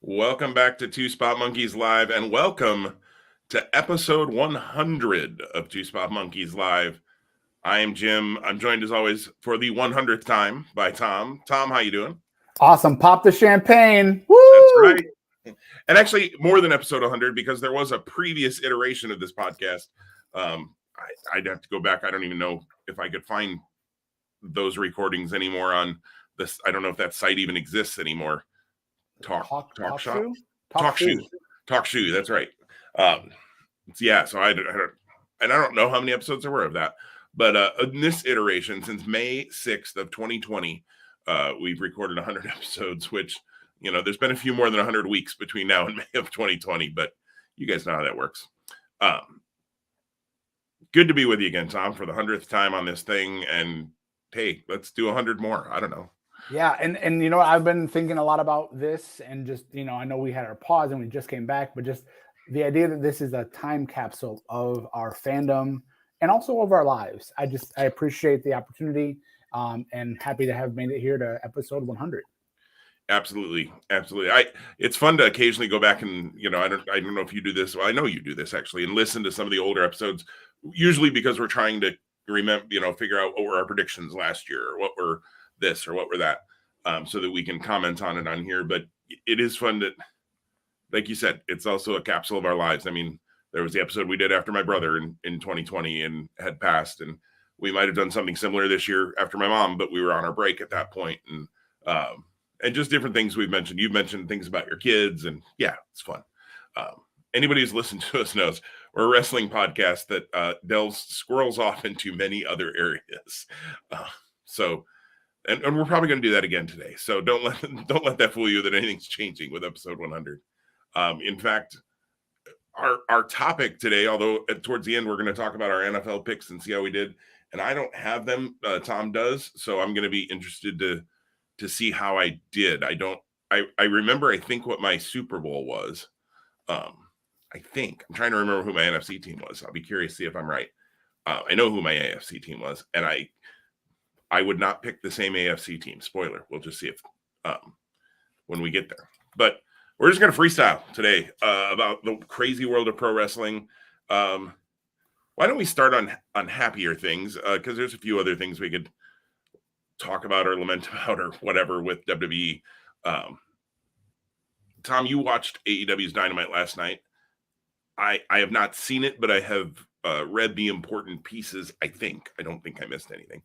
Welcome back to Two Spot Monkeys Live, and welcome to episode 100 of Two Spot Monkeys Live. I am Jim. I'm joined as always for the 100th time by Tom. Tom, how you doing? Awesome. Pop the champagne. Woo! That's right. And actually, more than episode 100, because there was a previous iteration of this podcast. I'd have to go back. I don't even know if I could find those recordings anymore on this. I don't know if that site even exists anymore. Talk Shoe. That's right. So I don't know how many episodes there were of that, but in this iteration, since May 6th of 2020, we've recorded 100 episodes, which, there's been a few more than 100 weeks between now and May of 2020, but you guys know how that works. Good to be with you again, Tom, for the 100th time on this thing. And hey, let's do 100 more. I don't know. Yeah. And I've been thinking a lot about this, and just, I know we had our pause and we just came back, but just the idea that this is a time capsule of our fandom and also of our lives. I appreciate the opportunity, and happy to have made it here to episode 100. Absolutely. It's fun to occasionally go back and, I don't know if you do this. Well, I know you do this actually, and listen to some of the older episodes, usually because we're trying to remember, figure out what were our predictions last year, or what were this or what were that, so that we can comment on it on here. But it is fun that, like you said, it's also a capsule of our lives. I mean, there was the episode we did after my brother in 2020 and had passed, and we might have done something similar this year after my mom, but we were on our break at that point. And just different things we've mentioned. You've mentioned things about your kids, and yeah, it's fun. Anybody who's listened to us knows we're a wrestling podcast that squirrels off into many other areas. And we're probably going to do that again today. So don't let that fool you that anything's changing with episode 100. In fact, our topic today, although towards the end we're going to talk about our NFL picks and see how we did, and I don't have them. Tom does, so I'm going to be interested to see how I did. I remember, I think, what my Super Bowl was. I'm trying to remember who my NFC team was. I'll be curious to see if I'm right. I know who my AFC team was, and I would not pick the same AFC team. Spoiler. We'll just see if when we get there. But we're just going to freestyle today about the crazy world of pro wrestling. Why don't we start on happier things? Because there's a few other things we could talk about or lament about or whatever with WWE. Tom, you watched AEW's Dynamite last night. I have not seen it, but I have read the important pieces. I don't think I missed anything.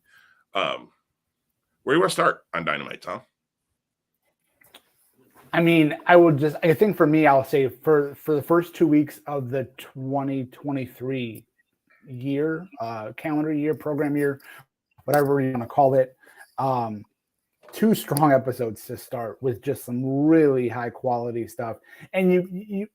Where do you want to start on Dynamite, Tom? I mean, I think for me, I'll say for the first 2 weeks of the 2023 year, calendar year, program year, whatever you want to call it, 2 strong episodes to start with just some really high quality stuff. And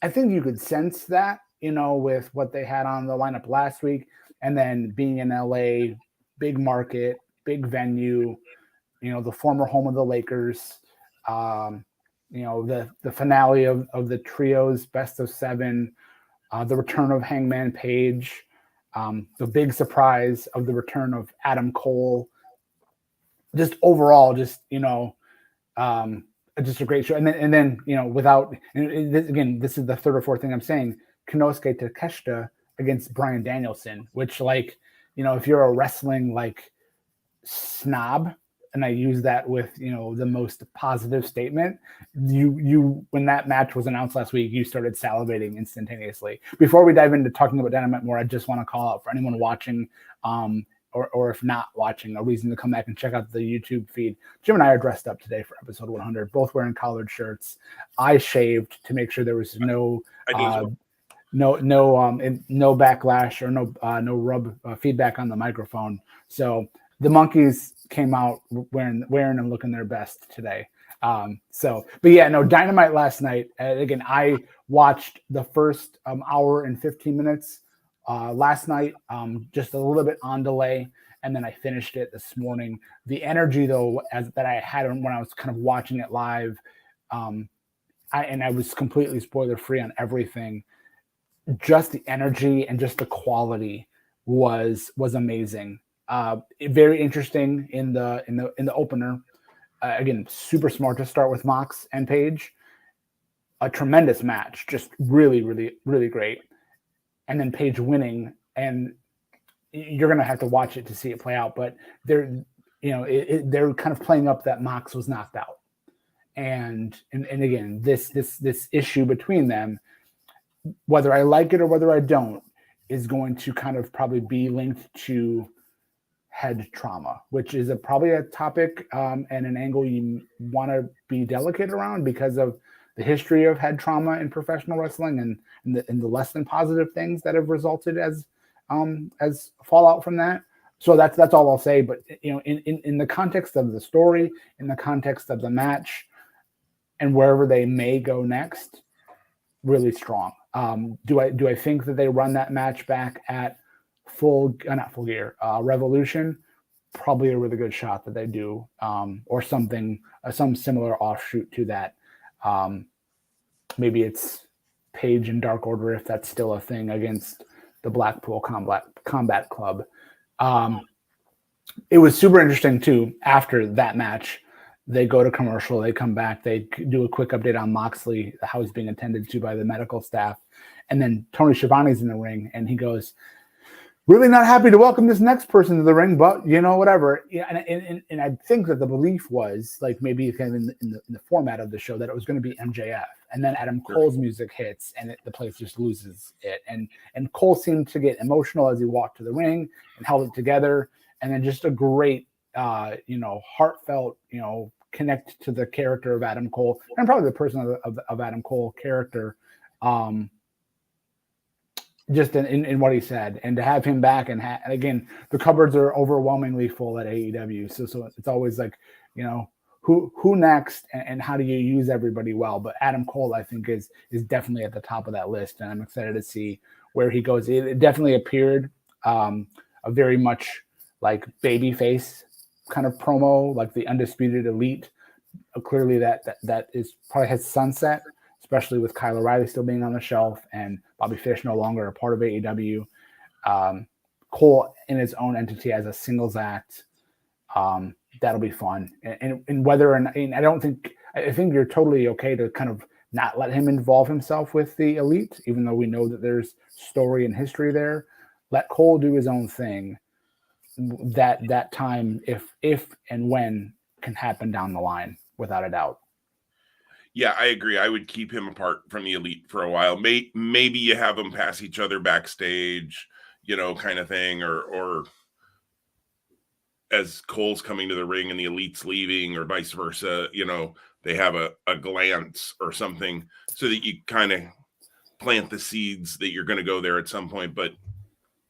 I think you could sense that, with what they had on the lineup last week, and then being in LA, big market, big venue, the former home of the Lakers, the finale of the trios, best of 7, the return of Hangman Page, the big surprise of the return of Adam Cole. Just overall, just a great show. And then this is the third or fourth thing I'm saying, Konosuke Takeshita against Bryan Danielson, which, if you're a wrestling snob, and I use that with the most positive statement, you when that match was announced last week, you started salivating instantaneously. Before we dive into talking about Dynamite more, I just want to call out for anyone watching, or if not watching, a reason to come back and check out the YouTube feed. Jim and I are dressed up today for episode 100, both wearing collared shirts. I shaved to make sure there was no backlash or no rub feedback on the microphone. So the monkeys came out wearing and looking their best today. But yeah, no, Dynamite last night. Again, I watched the first hour and 15 minutes last night, just a little bit on delay, and then I finished it this morning. The energy, though, that I had when I was kind of watching it live, I was completely spoiler free on everything. Just the energy and just the quality was amazing. Very interesting in the opener. Again, super smart to start with Mox and Page. a tremendous match, just really, really, really great. And then Page winning, and you're going to have to watch it to see it play out. But they're, they're kind of playing up that Mox was knocked out, and again, this issue between them, whether I like it or whether I don't, is going to kind of probably be linked to head trauma, which is probably a topic and an angle you want to be delicate around because of the history of head trauma in professional wrestling and the less than positive things that have resulted as fallout from that. So that's all I'll say. But in the context of the story, in the context of the match, and wherever they may go next, really strong. Do I think that they run that match back at not Full Gear, Revolution? Probably a really good shot that they do, or something, some similar offshoot to that. Maybe it's Page and Dark Order, if that's still a thing, against the Blackpool Combat Club. It was super interesting too. After that match, they go to commercial, they come back, they do a quick update on Moxley, how he's being attended to by the medical staff. And then Tony Schiavone's in the ring, and he goes, really not happy to welcome this next person to the ring, but whatever. Yeah, and I think that the belief was, like, maybe kind of in the format of the show, that it was going to be MJF, and then Adam Cole's music hits, and the place just loses it. And Cole seemed to get emotional as he walked to the ring and held it together, and then just a great, heartfelt, connect to the character of Adam Cole, and probably the person of Adam Cole character. Just in what he said, and to have him back, and again, the cupboards are overwhelmingly full at AEW, so it's always like, who next, and how do you use everybody well? But Adam Cole, I think, is definitely at the top of that list, and I'm excited to see where he goes. It definitely appeared a very much like babyface kind of promo, like the Undisputed Elite. Clearly, that is probably has sunset, especially with Kyle O'Reilly still being on the shelf and Bobby Fish no longer a part of AEW. Cole in his own entity as a singles act, that'll be fun. And whether, and I think you're totally okay to kind of not let him involve himself with the Elite, even though we know that there's story and history there. Let Cole do his own thing. That time, if and when, can happen down the line, without a doubt. Yeah, I agree. I would keep him apart from the Elite for a while. Maybe you have them pass each other backstage, kind of thing, or as Cole's coming to the ring and the Elite's leaving, or vice versa, they have a glance or something, so that you kind of plant the seeds that you're going to go there at some point, but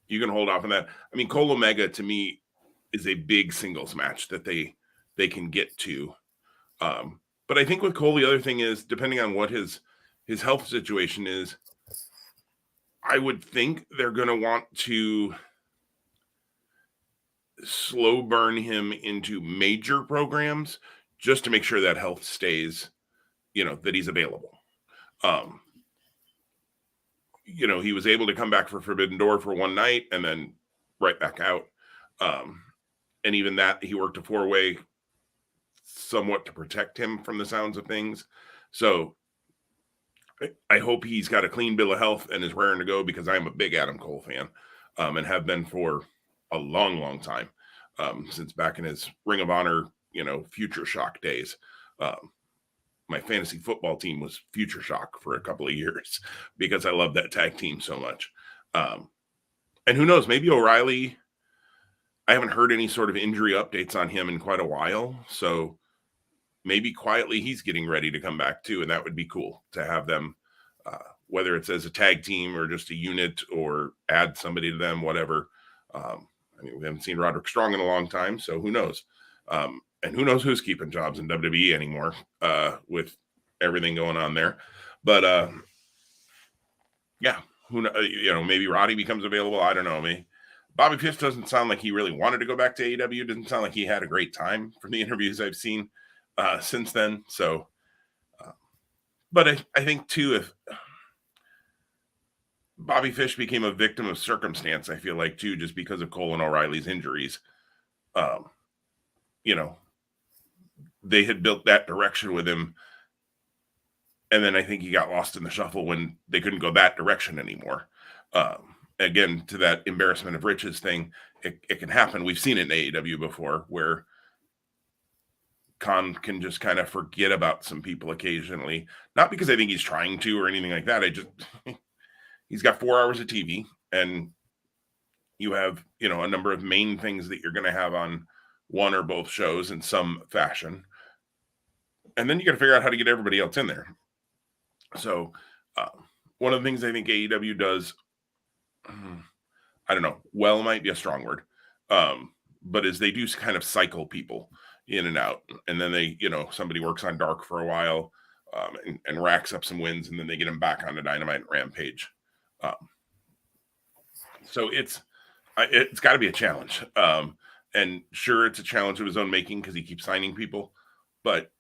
you can hold off on that. I mean, Cole Omega, to me, is a big singles match that they can get to. But I think with Cole, the other thing is, depending on what his health situation is, I would think they're going to want to slow burn him into major programs just to make sure that health stays, that he's available. He was able to come back for Forbidden Door for one night and then right back out. And even that, he worked a 4-way somewhat to protect him from the sounds of things. So I hope he's got a clean bill of health and is raring to go, because I'm a big Adam Cole fan, and have been for a long, long time, since back in his Ring of Honor, Future Shock days. My fantasy football team was Future Shock for a couple of years because I love that tag team so much. And who knows, maybe O'Reilly, I haven't heard any sort of injury updates on him in quite a while. So maybe quietly he's getting ready to come back too. And that would be cool to have them, whether it's as a tag team or just a unit, or add somebody to them, whatever. We haven't seen Roderick Strong in a long time, so who knows? And who knows who's keeping jobs in WWE anymore, with everything going on there. But yeah, who knows? Maybe Roddy becomes available. I don't know. Bobby Fish doesn't sound like he really wanted to go back to AEW. Doesn't sound like he had a great time from the interviews I've seen since then. So, but I think too, if Bobby Fish became a victim of circumstance, I feel like too, just because of Cole and O'Reilly's injuries, they had built that direction with him And then I think he got lost in the shuffle when they couldn't go that direction anymore. Again, to that embarrassment of riches thing, it can happen. We've seen it in AEW before where Khan can just kind of forget about some people occasionally. Not because I think he's trying to or anything like that. He's got 4 hours of TV, and you have, a number of main things that you're going to have on one or both shows in some fashion. And then you got to figure out how to get everybody else in there. So one of the things I think AEW does, I don't know, well might be a strong word, but is they do kind of cycle people in and out. And then they, somebody works on Dark for a while and racks up some wins, and then they get them back onto Dynamite and Rampage. So it's got to be a challenge. And sure, it's a challenge of his own making because he keeps signing people, but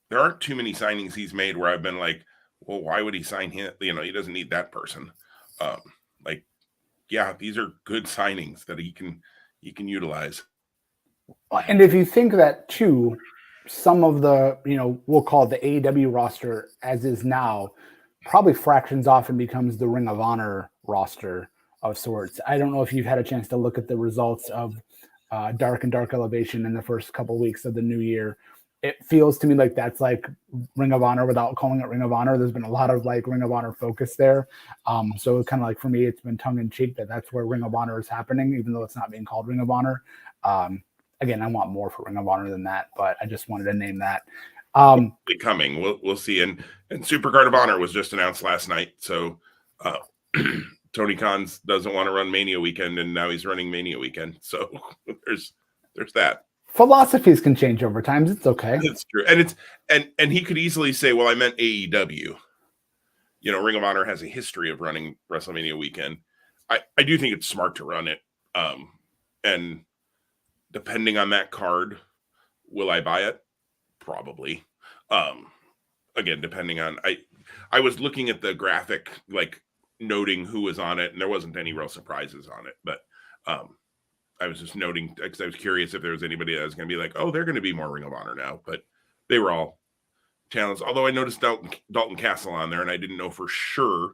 there aren't too many signings he's made where I've been like, well, why would he sign him? He doesn't need that person. Yeah, these are good signings that he can utilize. And if you think that too, some of the, we'll call it the AEW roster as is now, probably fractions off and becomes the Ring of Honor roster of sorts. I don't know if you've had a chance to look at the results of Dark and Dark Elevation in the first couple weeks of the new year. It feels to me like that's like Ring of Honor without calling it Ring of Honor. There's been a lot of like Ring of Honor focus there. So kind of like for me, it's been tongue in cheek that's where Ring of Honor is happening, even though it's not being called Ring of Honor. Again, I want more for Ring of Honor than that, but I just wanted to name that. Coming, we'll see. And Supercard of Honor was just announced last night. So Tony Khan doesn't want to run Mania weekend, and now he's running Mania weekend. So there's that. Philosophies can change over time. It's okay. It's true. And he could easily say, well, I meant AEW. Ring of Honor has a history of running WrestleMania weekend. I do think it's smart to run it. And depending on that card, will I buy it? Probably. Again, depending on I was looking at the graphic, like noting who was on it, and there wasn't any real surprises on it, but I was just noting because I was curious if there was anybody that was going to be like, oh, they're going to be more Ring of Honor now, but they were all challenged. Although I noticed Dalton Castle on there, and I didn't know for sure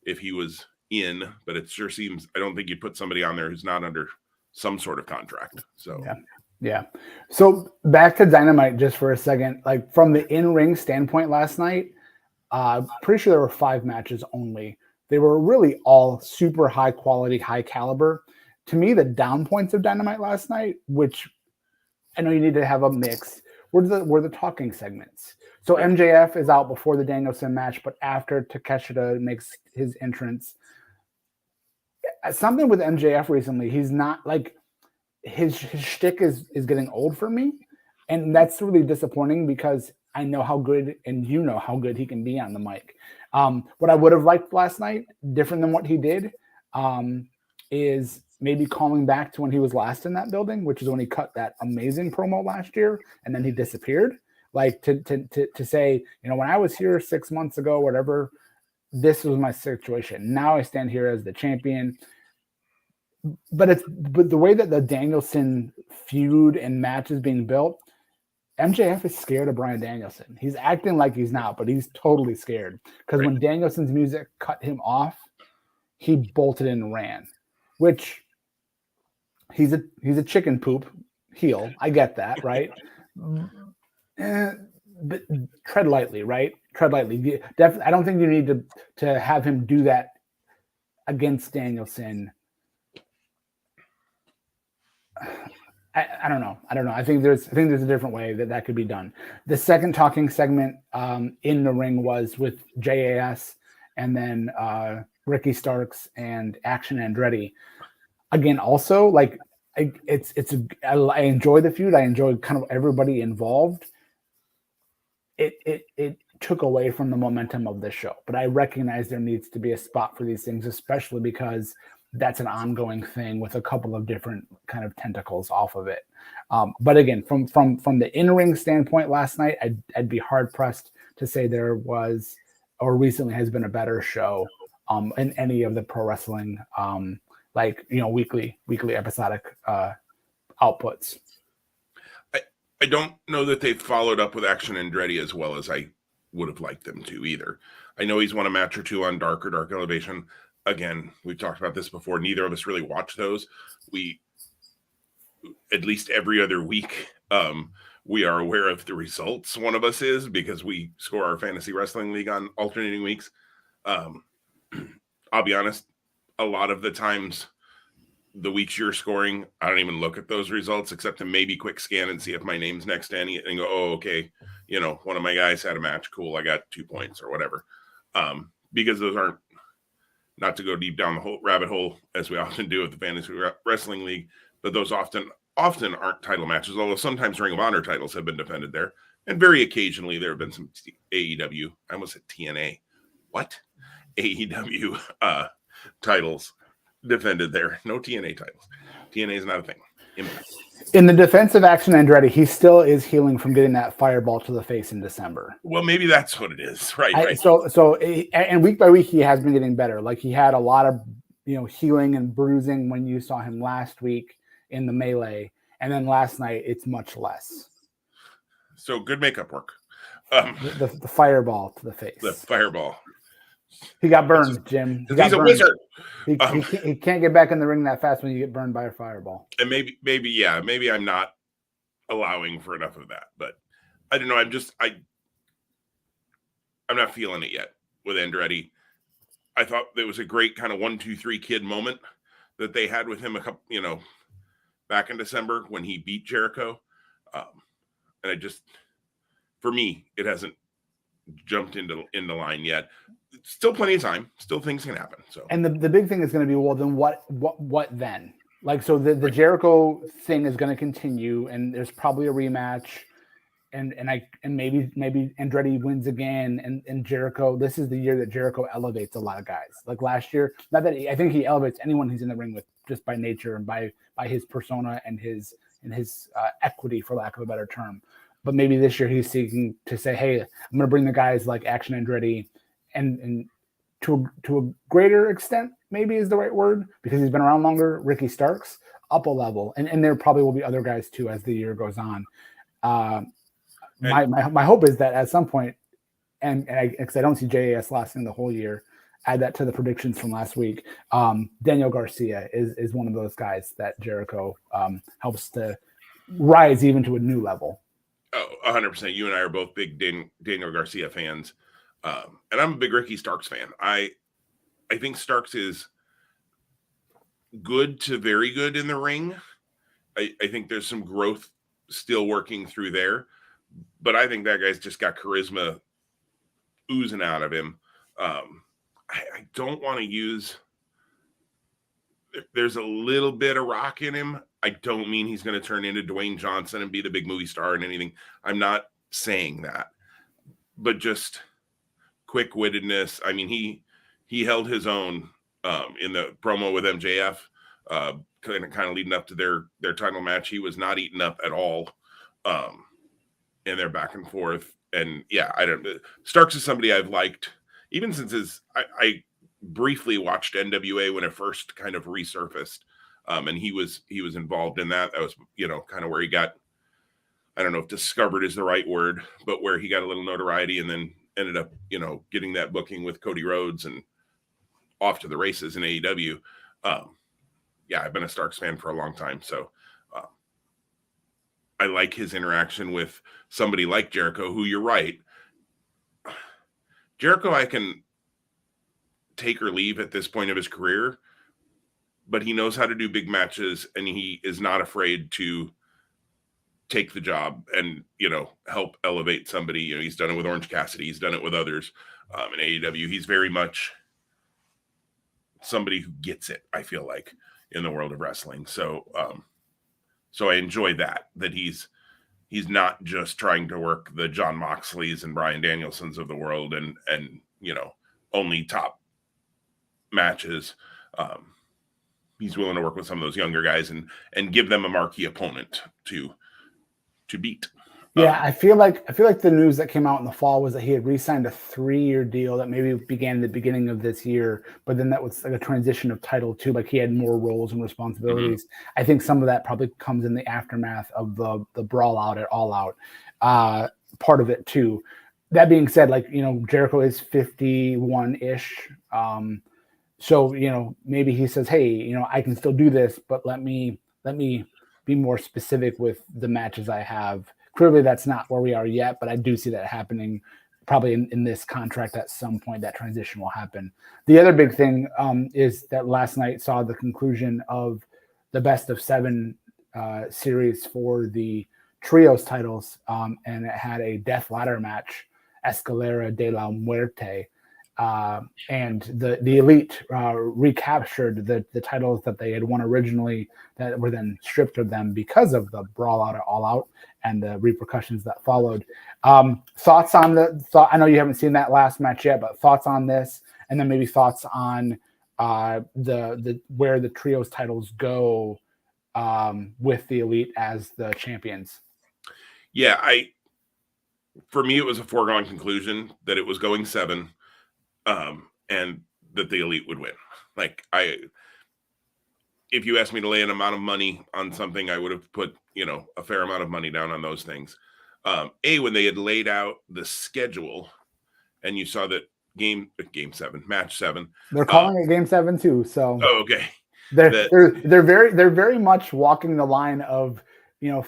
if he was in, but it sure seems, I don't think you'd put somebody on there who's not under some sort of contract. So yeah. So back to Dynamite just for a second, like from the in-ring standpoint last night, pretty sure there were 5 matches only. They were really all super high quality, high caliber. To me, the down points of Dynamite last night, which I know you need to have a mix, were the talking segments. So MJF is out before the Danielson match, but after Takeshita makes his entrance. Something with MJF recently, he's not like his shtick is getting old for me, and that's really disappointing because I know how good and how good he can be on the mic. What I would have liked last night, different than what he did, is maybe calling back to when he was last in that building, which is when he cut that amazing promo last year and then he disappeared. Like to say, when I was here 6 months ago, whatever, this was my situation. Now I stand here as the champion. But the way that the Danielson feud and match is being built, MJF is scared of Bryan Danielson. He's acting like he's not, but he's totally scared. Because when Danielson's music cut him off, he bolted and ran. Which he's a chicken poop heel. I get that, right? But tread lightly, right? Tread lightly. I don't think you need to have him do that against Danielson. I don't know. I think there's a different way that could be done. The second talking segment in the ring was with JAS and then Ricky Starks and Action Andretti. Again, also like I enjoy the feud. I enjoy kind of everybody involved. It took away from the momentum of the show, but I recognize there needs to be a spot for these things, especially because that's an ongoing thing with a couple of different kind of tentacles off of it. But again, from the in-ring standpoint last night, I'd be hard pressed to say there was or recently has been a better show in any of the pro wrestling weekly episodic outputs. I don't know that they've followed up with Action Andretti as well as I would have liked them to either. I know he's won a match or two on Dark Elevation. Again, we've talked about this before. Neither of us really watch those. We, at least every other week, we are aware of the results. One of us is, because we score our fantasy wrestling league on alternating weeks. I'll be honest, a lot of the times, the weeks you're scoring, I don't even look at those results except to maybe quick scan and see if my name's next to any and go, oh, okay, one of my guys had a match. Cool. I got 2 points or whatever. Because those aren't, not to go deep down the whole rabbit hole as we often do with the fantasy wrestling league, but those often aren't title matches, although sometimes Ring of Honor titles have been defended there. And very occasionally there have been some AEW, I almost said TNA. What? AEW titles defended there. No TNA titles. TNA is not a thing. In the defense of Action Andretti, he still is healing from getting that fireball to the face in December. Well, maybe that's what it is. Right. And week by week, he has been getting better. Like, he had a lot of, healing and bruising when you saw him last week in the melee. And then last night, it's much less. So good makeup work. The fireball to the face. The fireball. He got burned, Jim. He's a wizard. He can't get back in the ring that fast when you get burned by a fireball. And maybe I'm not allowing for enough of that, but I don't know. I'm not feeling it yet with Andretti. I thought there was a great kind of 1, 2, 3 kid moment that they had with him back in December when he beat Jericho. And for me, it hasn't jumped in the line yet. Still plenty of time. Still things can happen. So, and the big thing is going to be, well, then what then? Like, so the Jericho thing is going to continue, and there's probably a rematch, and maybe Andretti wins again, and Jericho. This is the year that Jericho elevates a lot of guys. Like last year, not that I think he elevates anyone he's in the ring with just by nature and by his persona and his equity, for lack of a better term. But maybe this year he's seeking to say, hey, I'm going to bring the guys like Action Andretti, and to a greater extent, maybe is the right word, because he's been around longer, Ricky Starks, up a level. And there probably will be other guys too as the year goes on. My hope is that at some point, because I don't see JAS lasting the whole year, add that to the predictions from last week. Daniel Garcia is one of those guys that Jericho helps to rise even to a new level. Oh, 100%. You and I are both big Daniel Garcia fans. And I'm a big Ricky Starks fan. I think Starks is good to very good in the ring. I think there's some growth still working through there. But I think that guy's just got charisma oozing out of him. I don't want to use... There's a little bit of rock in him. I don't mean he's going to turn into Dwayne Johnson and be the big movie star and anything. I'm not saying that. But just... quick-wittedness. I mean, he held his own in the promo with MJF, kind of leading up to their title match. He was not eaten up at all in their back and forth. And yeah, Starks is somebody I've liked even since I briefly watched NWA when it first kind of resurfaced, and he was involved in that. That was kind of where he got, I don't know if discovered is the right word, but where he got a little notoriety and then ended up, getting that booking with Cody Rhodes and off to the races in AEW. Yeah, I've been a Starks fan for a long time. So I like his interaction with somebody like Jericho, who, you're right, Jericho, I can take or leave at this point of his career, but he knows how to do big matches, and he is not afraid to take the job and, help elevate somebody. He's done it with Orange Cassidy. He's done it with others in AEW. He's very much somebody who gets it, I feel like, in the world of wrestling. So, so I enjoy that he's not just trying to work the John Moxleys and Bryan Danielsons of the world and only top matches. He's willing to work with some of those younger guys and give them a marquee opponent to beat. Yeah, I feel like the news that came out in the fall was that he had re-signed a 3-year deal that maybe began at the beginning of this year, but then that was like a transition of title too. Like he had more roles and responsibilities. I think some of that probably comes in the aftermath of the brawl out at All Out, part of it too. That being said, like Jericho is 51-ish, so maybe he says, hey, I can still do this, but let me be more specific with the matches I have. Clearly, that's not where we are yet, but I do see that happening probably in this contract at some point. That transition will happen. The other big thing is that last night saw the conclusion of the best of 7 series for the trios titles, and it had a death ladder match, Escalera de la Muerte. And the Elite recaptured the titles that they had won originally that were then stripped of them because of the brawl out at All Out and the repercussions that followed. Thoughts on I know you haven't seen that last match yet, but thoughts on this, and then maybe thoughts on the where the trios titles go with the Elite as the champions. Yeah, for me it was a foregone conclusion that it was going 7. And that the Elite would win. Like if you asked me to lay an amount of money on something, I would have put, a fair amount of money down on those things. When they had laid out the schedule and you saw that match 7. They're calling it game 7 too. So okay. They're very much walking the line of,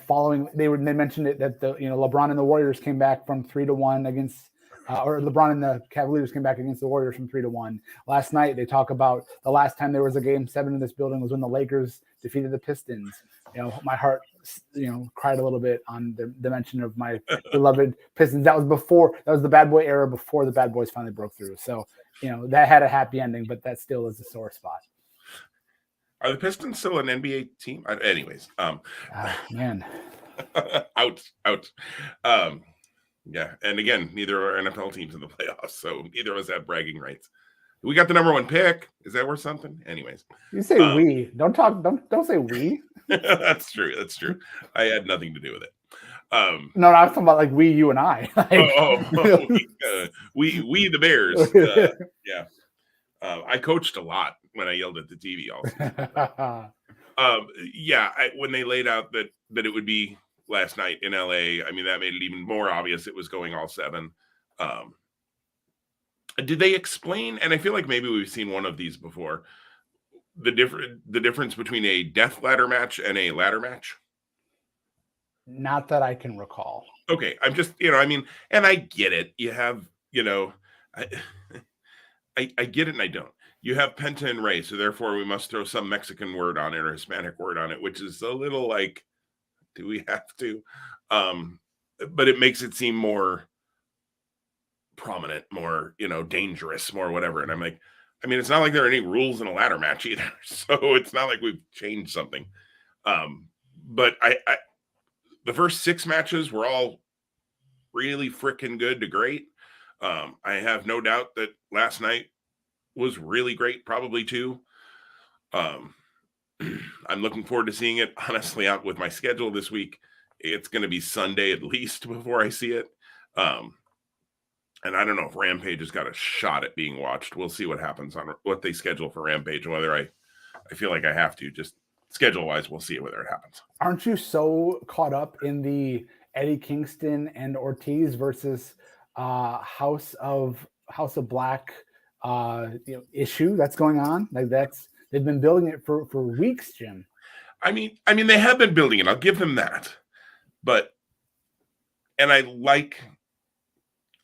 following. They mentioned it that the LeBron and the Warriors came back from 3-1 against. Or LeBron and the Cavaliers came back against the Warriors from 3-1. Last night, they talk about the last time there was a game 7 in this building was when the Lakers defeated the Pistons. My heart, cried a little bit on the mention of my beloved Pistons. That was the bad boy era before the bad boys finally broke through. So, that had a happy ending, but that still is a sore spot. Are the Pistons still an NBA team? Anyways, man, out. Yeah, and again, neither are NFL teams in the playoffs, so neither of us have bragging rights. We got the number 1 pick. Is that worth something? Anyways, you say we. Don't say we. That's true. I had nothing to do with it. No, I was talking about like we, you, and I. We the Bears. Yeah, I coached a lot when I yelled at the TV also. When they laid out that it would be last night in LA, I mean, that made it even more obvious it was going all 7. Did they explain, and I feel like maybe we've seen one of these before, the difference between a death ladder match and a ladder match? Not that I can recall. Okay, I'm just, and I get it. You have, I get it and I don't. You have Penta and Rey, so therefore we must throw some Mexican word on it or Hispanic word on it, which is a little like, do we have to? But it makes it seem more prominent, more, dangerous, more whatever. And I'm like, it's not like there are any rules in a ladder match either. So it's not like we've changed something. But the first 6 matches were all really freaking good to great. I have no doubt that last night was really great, probably too. I'm looking forward to seeing it. Honestly, out with my schedule this week, it's going to be Sunday at least before I see it. And I don't know if Rampage has got a shot at being watched. We'll see what happens on what they schedule for Rampage and whether I feel like I have to. Just schedule-wise, we'll see whether it happens. Aren't you so caught up in the Eddie Kingston and Ortiz versus House of Black issue that's going on? Like they've been building it for weeks, Jim. I mean, they have been building it. I'll give them that. And I like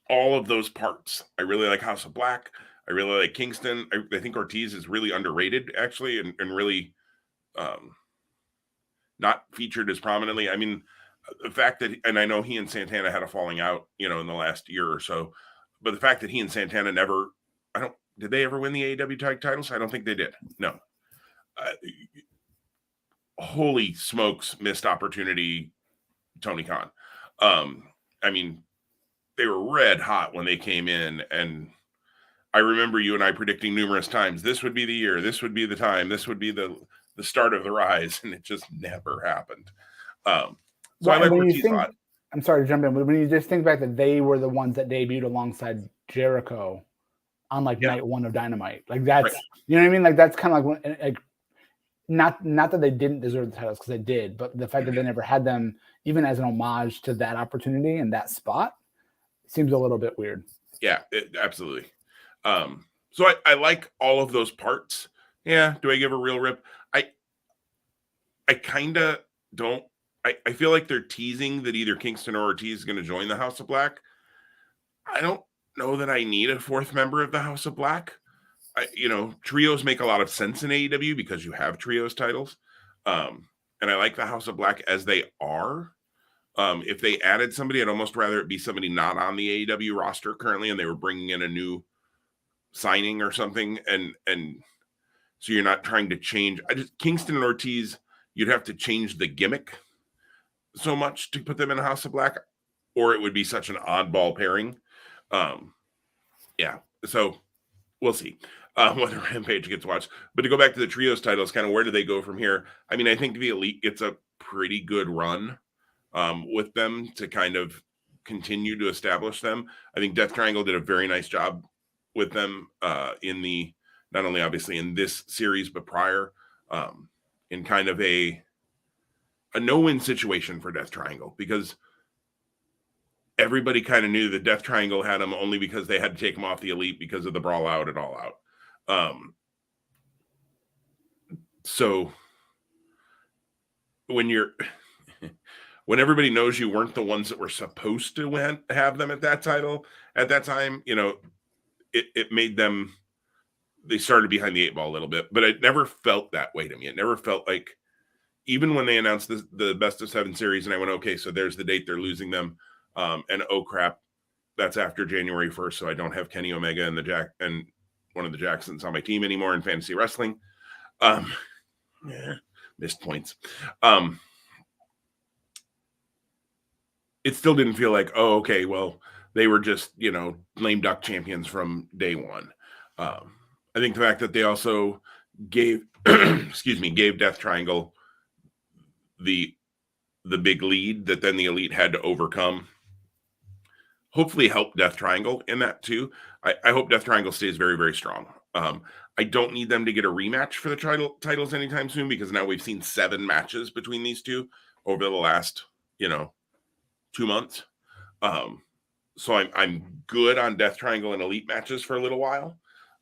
all of those parts. I really like House of Black. I really like Kingston. I think Ortiz is really underrated, actually, and really not featured as prominently. I mean, the fact that, and I know he and Santana had a falling out, in the last year or so, but the fact that he and Santana did they ever win the AEW tag titles? I don't think they did. No. Holy smokes, missed opportunity, Tony Khan. They were red hot when they came in, and I remember you and I predicting numerous times, this would be the year, this would be the time, this would be the start of the rise, and it just never happened. So I like Ortiz a lot. I'm sorry to jump in, but when you just think back that they were the ones that debuted alongside Jericho on like night one of Dynamite, like that's you know what I mean? Like that's kind of like not that they didn't deserve the titles because they did, but the fact that they never had them even as an homage to that opportunity and that spot seems a little bit weird. Yeah, absolutely. So I like all of those parts. Yeah. Do I give a real rip? I kind of don't. I feel like they're teasing that either Kingston or Ortiz is going to join the House of Black. I don't know that I need a fourth member of the House of Black. Trios make a lot of sense in AEW because you have trios titles. And I like the House of Black as they are. If they added somebody, I'd almost rather it be somebody not on the AEW roster currently, and they were bringing in a new signing or something. And so you're not trying to change. Kingston and Ortiz, you'd have to change the gimmick so much to put them in a House of Black, or it would be such an oddball pairing. So we'll see whether Rampage gets watched. But to go back to the trios titles, kind of where do they go from here? I mean, I think the Elite gets a pretty good run with them to kind of continue to establish them. I think Death Triangle did a very nice job with them not only obviously in this series, but prior in kind of a no-win situation for Death Triangle, because everybody kind of knew that Death Triangle had them only because they had to take them off the Elite because of the Brawl Out and All Out. So when everybody knows you weren't the ones that were supposed to have them at that title at that time, it made them, they started behind the 8 ball a little bit, but it never felt that way to me. It never felt like, even when they announced the best of 7 series and I went, okay, so there's the date they're losing them. And oh crap, that's after January 1st. So I don't have Kenny Omega and one of the Jacksons on my team anymore in fantasy wrestling. Missed points. It still didn't feel like, oh, okay, well, they were just, lame duck champions from day one. I think the fact that they also gave Death Triangle the big lead that then the Elite had to overcome, hopefully help Death Triangle in that too. I hope Death Triangle stays very, very strong. I don't need them to get a rematch for the titles anytime soon, because now we've seen 7 matches between these two over the last, 2 months. So I'm good on Death Triangle and Elite matches for a little while.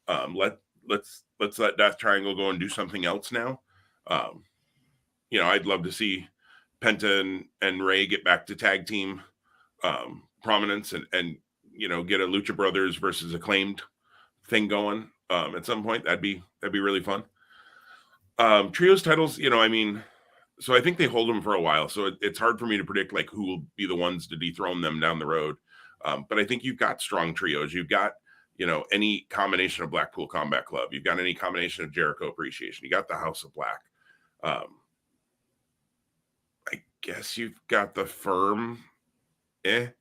Let's let Death Triangle go and do something else now. I'd love to see Penta and Ray get back to tag team prominence and get a Lucha Brothers versus Acclaimed thing going at some point. That'd be really fun. Trios titles, so I think they hold them for a while. So it's hard for me to predict like who will be the ones to dethrone them down the road. But I think you've got strong trios. You've got, any combination of Blackpool Combat Club. You've got any combination of Jericho Appreciation. You got the House of Black. I guess you've got the Firm. They've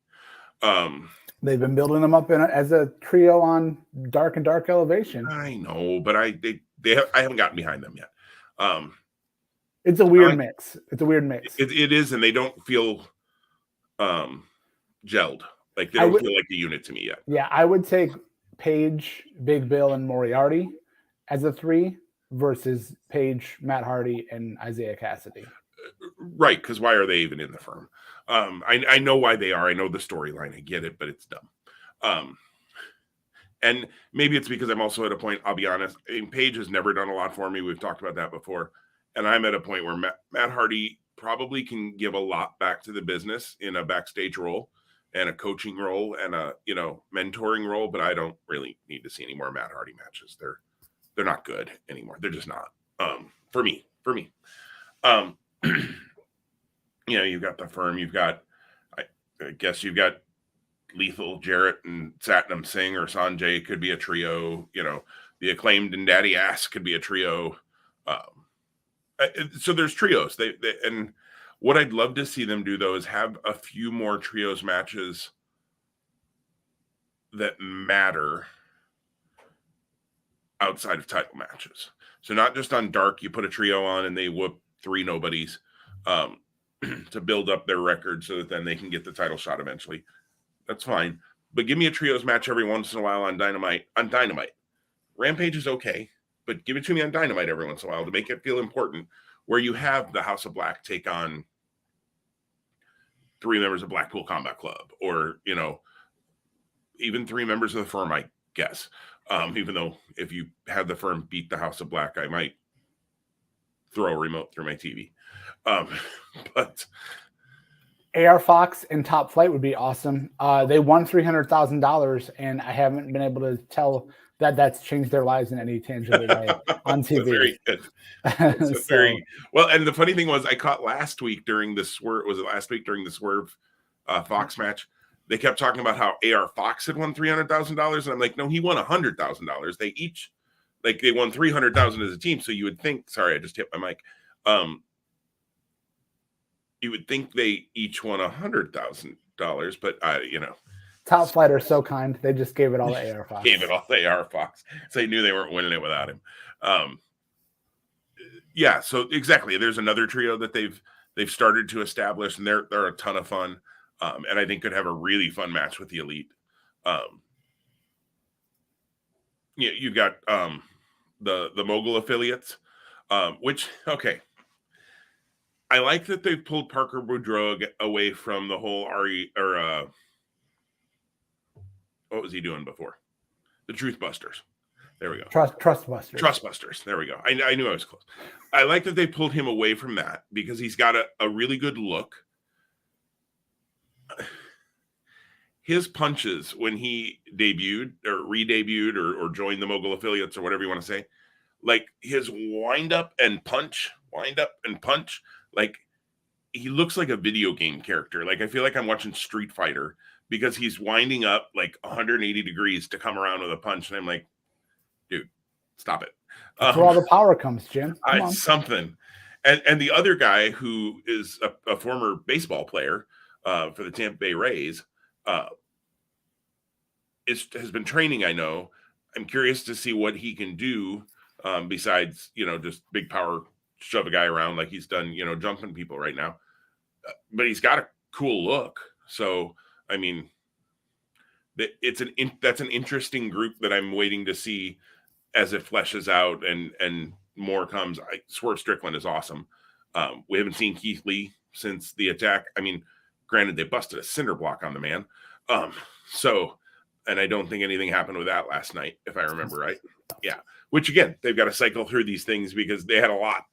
been building them up as a trio on Dark and Dark Elevation. I know, but I haven't gotten behind them yet. It's a weird mix. It's a weird mix. It is, and they don't feel gelled. Like they don't feel like a unit to me yet. Yeah, I would take Page, Big Bill, and Moriarty as a 3 versus Page, Matt Hardy, and Isaiah Cassidy. Right, because why are they even in the Firm? I know why they are. I know the storyline. I get it, but it's dumb. And maybe it's because I'm also at a point, I'll be honest, Page has never done a lot for me. We've talked about that before. And I'm at a point where Matt Hardy probably can give a lot back to the business in a backstage role and a coaching role and a, mentoring role, but I don't really need to see any more Matt Hardy matches. They're not good anymore. They're just not. For me. You've got the Firm, you've got, I guess you've got Lethal, Jarrett, and Satnam Singh or Sanjay could be a trio. The Acclaimed and Daddy Ass could be a trio. So there's trios. They and what I'd love to see them do though is have a few more trios matches that matter outside of title matches. So not just on Dark, you put a trio on and they whoop 3 nobodies. to build up their record so that then they can get the title shot eventually. That's fine. But give me a trios match every once in a while on Dynamite. Rampage is okay, but give it to me on Dynamite every once in a while to make it feel important, where you have the House of Black take on 3 members of Blackpool Combat Club, or, even 3 members of the Firm, I guess. Even though if you had the Firm beat the House of Black, I might throw a remote through my TV. But AR Fox and Top Flight would be awesome. They won $300,000, and I haven't been able to tell that that's changed their lives in any tangible way on TV. Very good. Well, and the funny thing was, I caught last week during the Swerve. Was it last week during the Swerve Fox match? They kept talking about how AR Fox had won $300,000, and I'm like, no, he won $100,000. They each, they won $300,000 as a team. So you would think. Sorry, I just hit my mic. You would think they each won $100,000, but Top Flight are so kind. They just gave it all to AR Fox. Gave it all to AR Fox. So they knew they weren't winning it without him. Yeah, so exactly. There's another trio that they've started to establish, and they're a ton of fun. And I think could have a really fun match with the Elite. You've got the Mogul affiliates, which, okay. I like that they pulled Parker Boudreaux away from the whole what was he doing before? The Truth Busters. There we go. Trust Busters. Trust Busters. There we go. I knew I was close. I like that they pulled him away from that because he's got a really good look. His punches when he debuted or re-debuted or joined the Mogul affiliates or whatever you want to say, like his wind up and punch, like he looks like a video game character. Like I feel like I'm watching Street Fighter because he's winding up like 180 degrees to come around with a punch. And I'm like, dude, stop it. That's where all the power comes, Jim. Something. And the other guy who is a former baseball player for the Tampa Bay Rays has been training, I know. I'm curious to see what he can do besides, just big power, shove a guy around like he's done, jumping people right now. But he's got a cool look. So, I mean, that's an interesting group that I'm waiting to see as it fleshes out and more comes. Swerve Strickland is awesome. We haven't seen Keith Lee since the attack. I mean, granted, they busted a cinder block on the man. And I don't think anything happened with that last night, if I remember right. Yeah. Which again, they've got to cycle through these things because they had a lot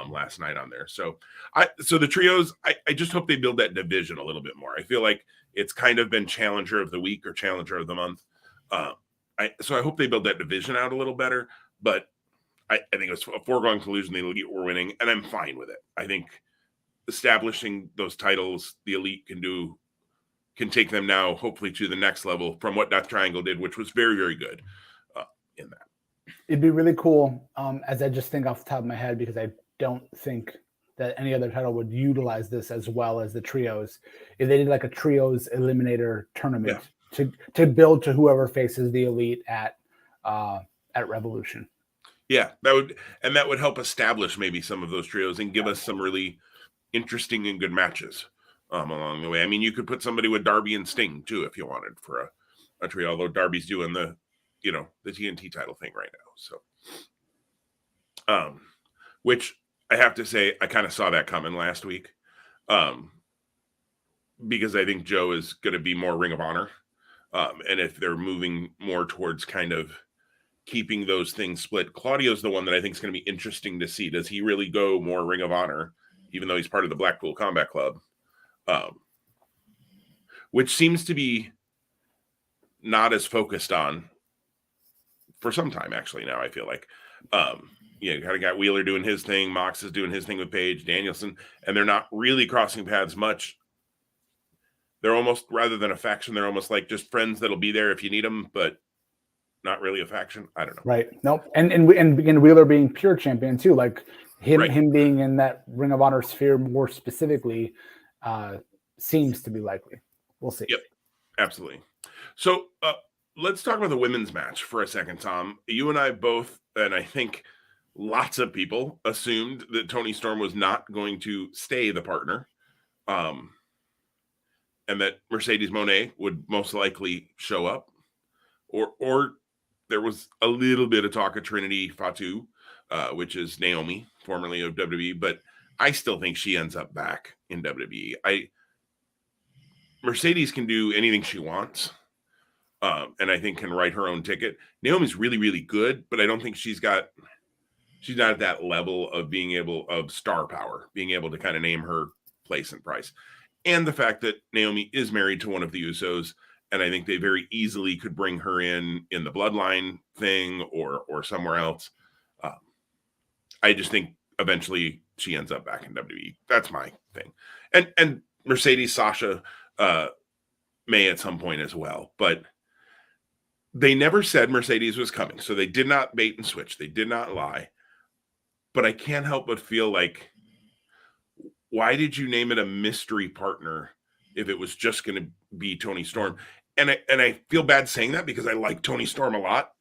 last night on there. So the trios, I just hope they build that division a little bit more. I feel like it's kind of been challenger of the week or challenger of the month. So I hope they build that division out a little better, but I think it's a foregone conclusion the Elite were winning, and I'm fine with it. I think establishing those titles, the Elite can take them now, hopefully, to the next level from what Death Triangle did, which was very, very good in that. It'd be really cool, as I just think off the top of my head, because I don't think that any other title would utilize this as well as the trios. If they did like a trios eliminator tournament to build to whoever faces the Elite at Revolution. Yeah, that would help establish maybe some of those trios and give us some really interesting and good matches along the way. I mean, you could put somebody with Darby and Sting too if you wanted for a trio, although Darby's doing the TNT title thing right now. So, which I have to say, I kind of saw that coming last week, because I think Joe is going to be more Ring of Honor, and if they're moving more towards kind of keeping those things split, Claudio's the one that I think is going to be interesting to see. Does he really go more Ring of Honor, even though he's part of the Blackpool Combat Club, which seems to be not as focused on for some time, actually. Now I feel like, you kind of got Wheeler doing his thing, Mox is doing his thing with Paige, Danielson, and they're not really crossing paths much. They're almost, rather than a faction, they're almost like just friends that'll be there if you need them, but not really a faction. I don't know. Right. Nope. And Wheeler being pure champion too, like him being in that Ring of Honor sphere more specifically, seems to be likely. We'll see. Yep. Absolutely. So let's talk about the women's match for a second, Tom. You and I both, and I think lots of people assumed that Toni Storm was not going to stay the partner and that Mercedes Moné would most likely show up, or there was a little bit of talk of Trinity Fatu, which is Naomi, formerly of WWE, but I still think she ends up back in WWE. Mercedes can do anything she wants, and I think can write her own ticket. Naomi's really, really good, but I don't think she's not at that level of being able of star power, being able to kind of name her place and price. And the fact that Naomi is married to one of the Usos, and I think they very easily could bring her in the bloodline thing or somewhere else. I just think eventually she ends up back in WWE. That's my thing. And Mercedes Sasha may at some point as well, but they never said Mercedes was coming, so they did not bait and switch. They did not lie. But I can't help but feel like, why did you name it a mystery partner if it was just going to be Toni Storm? And I feel bad saying that because I like Toni Storm a lot,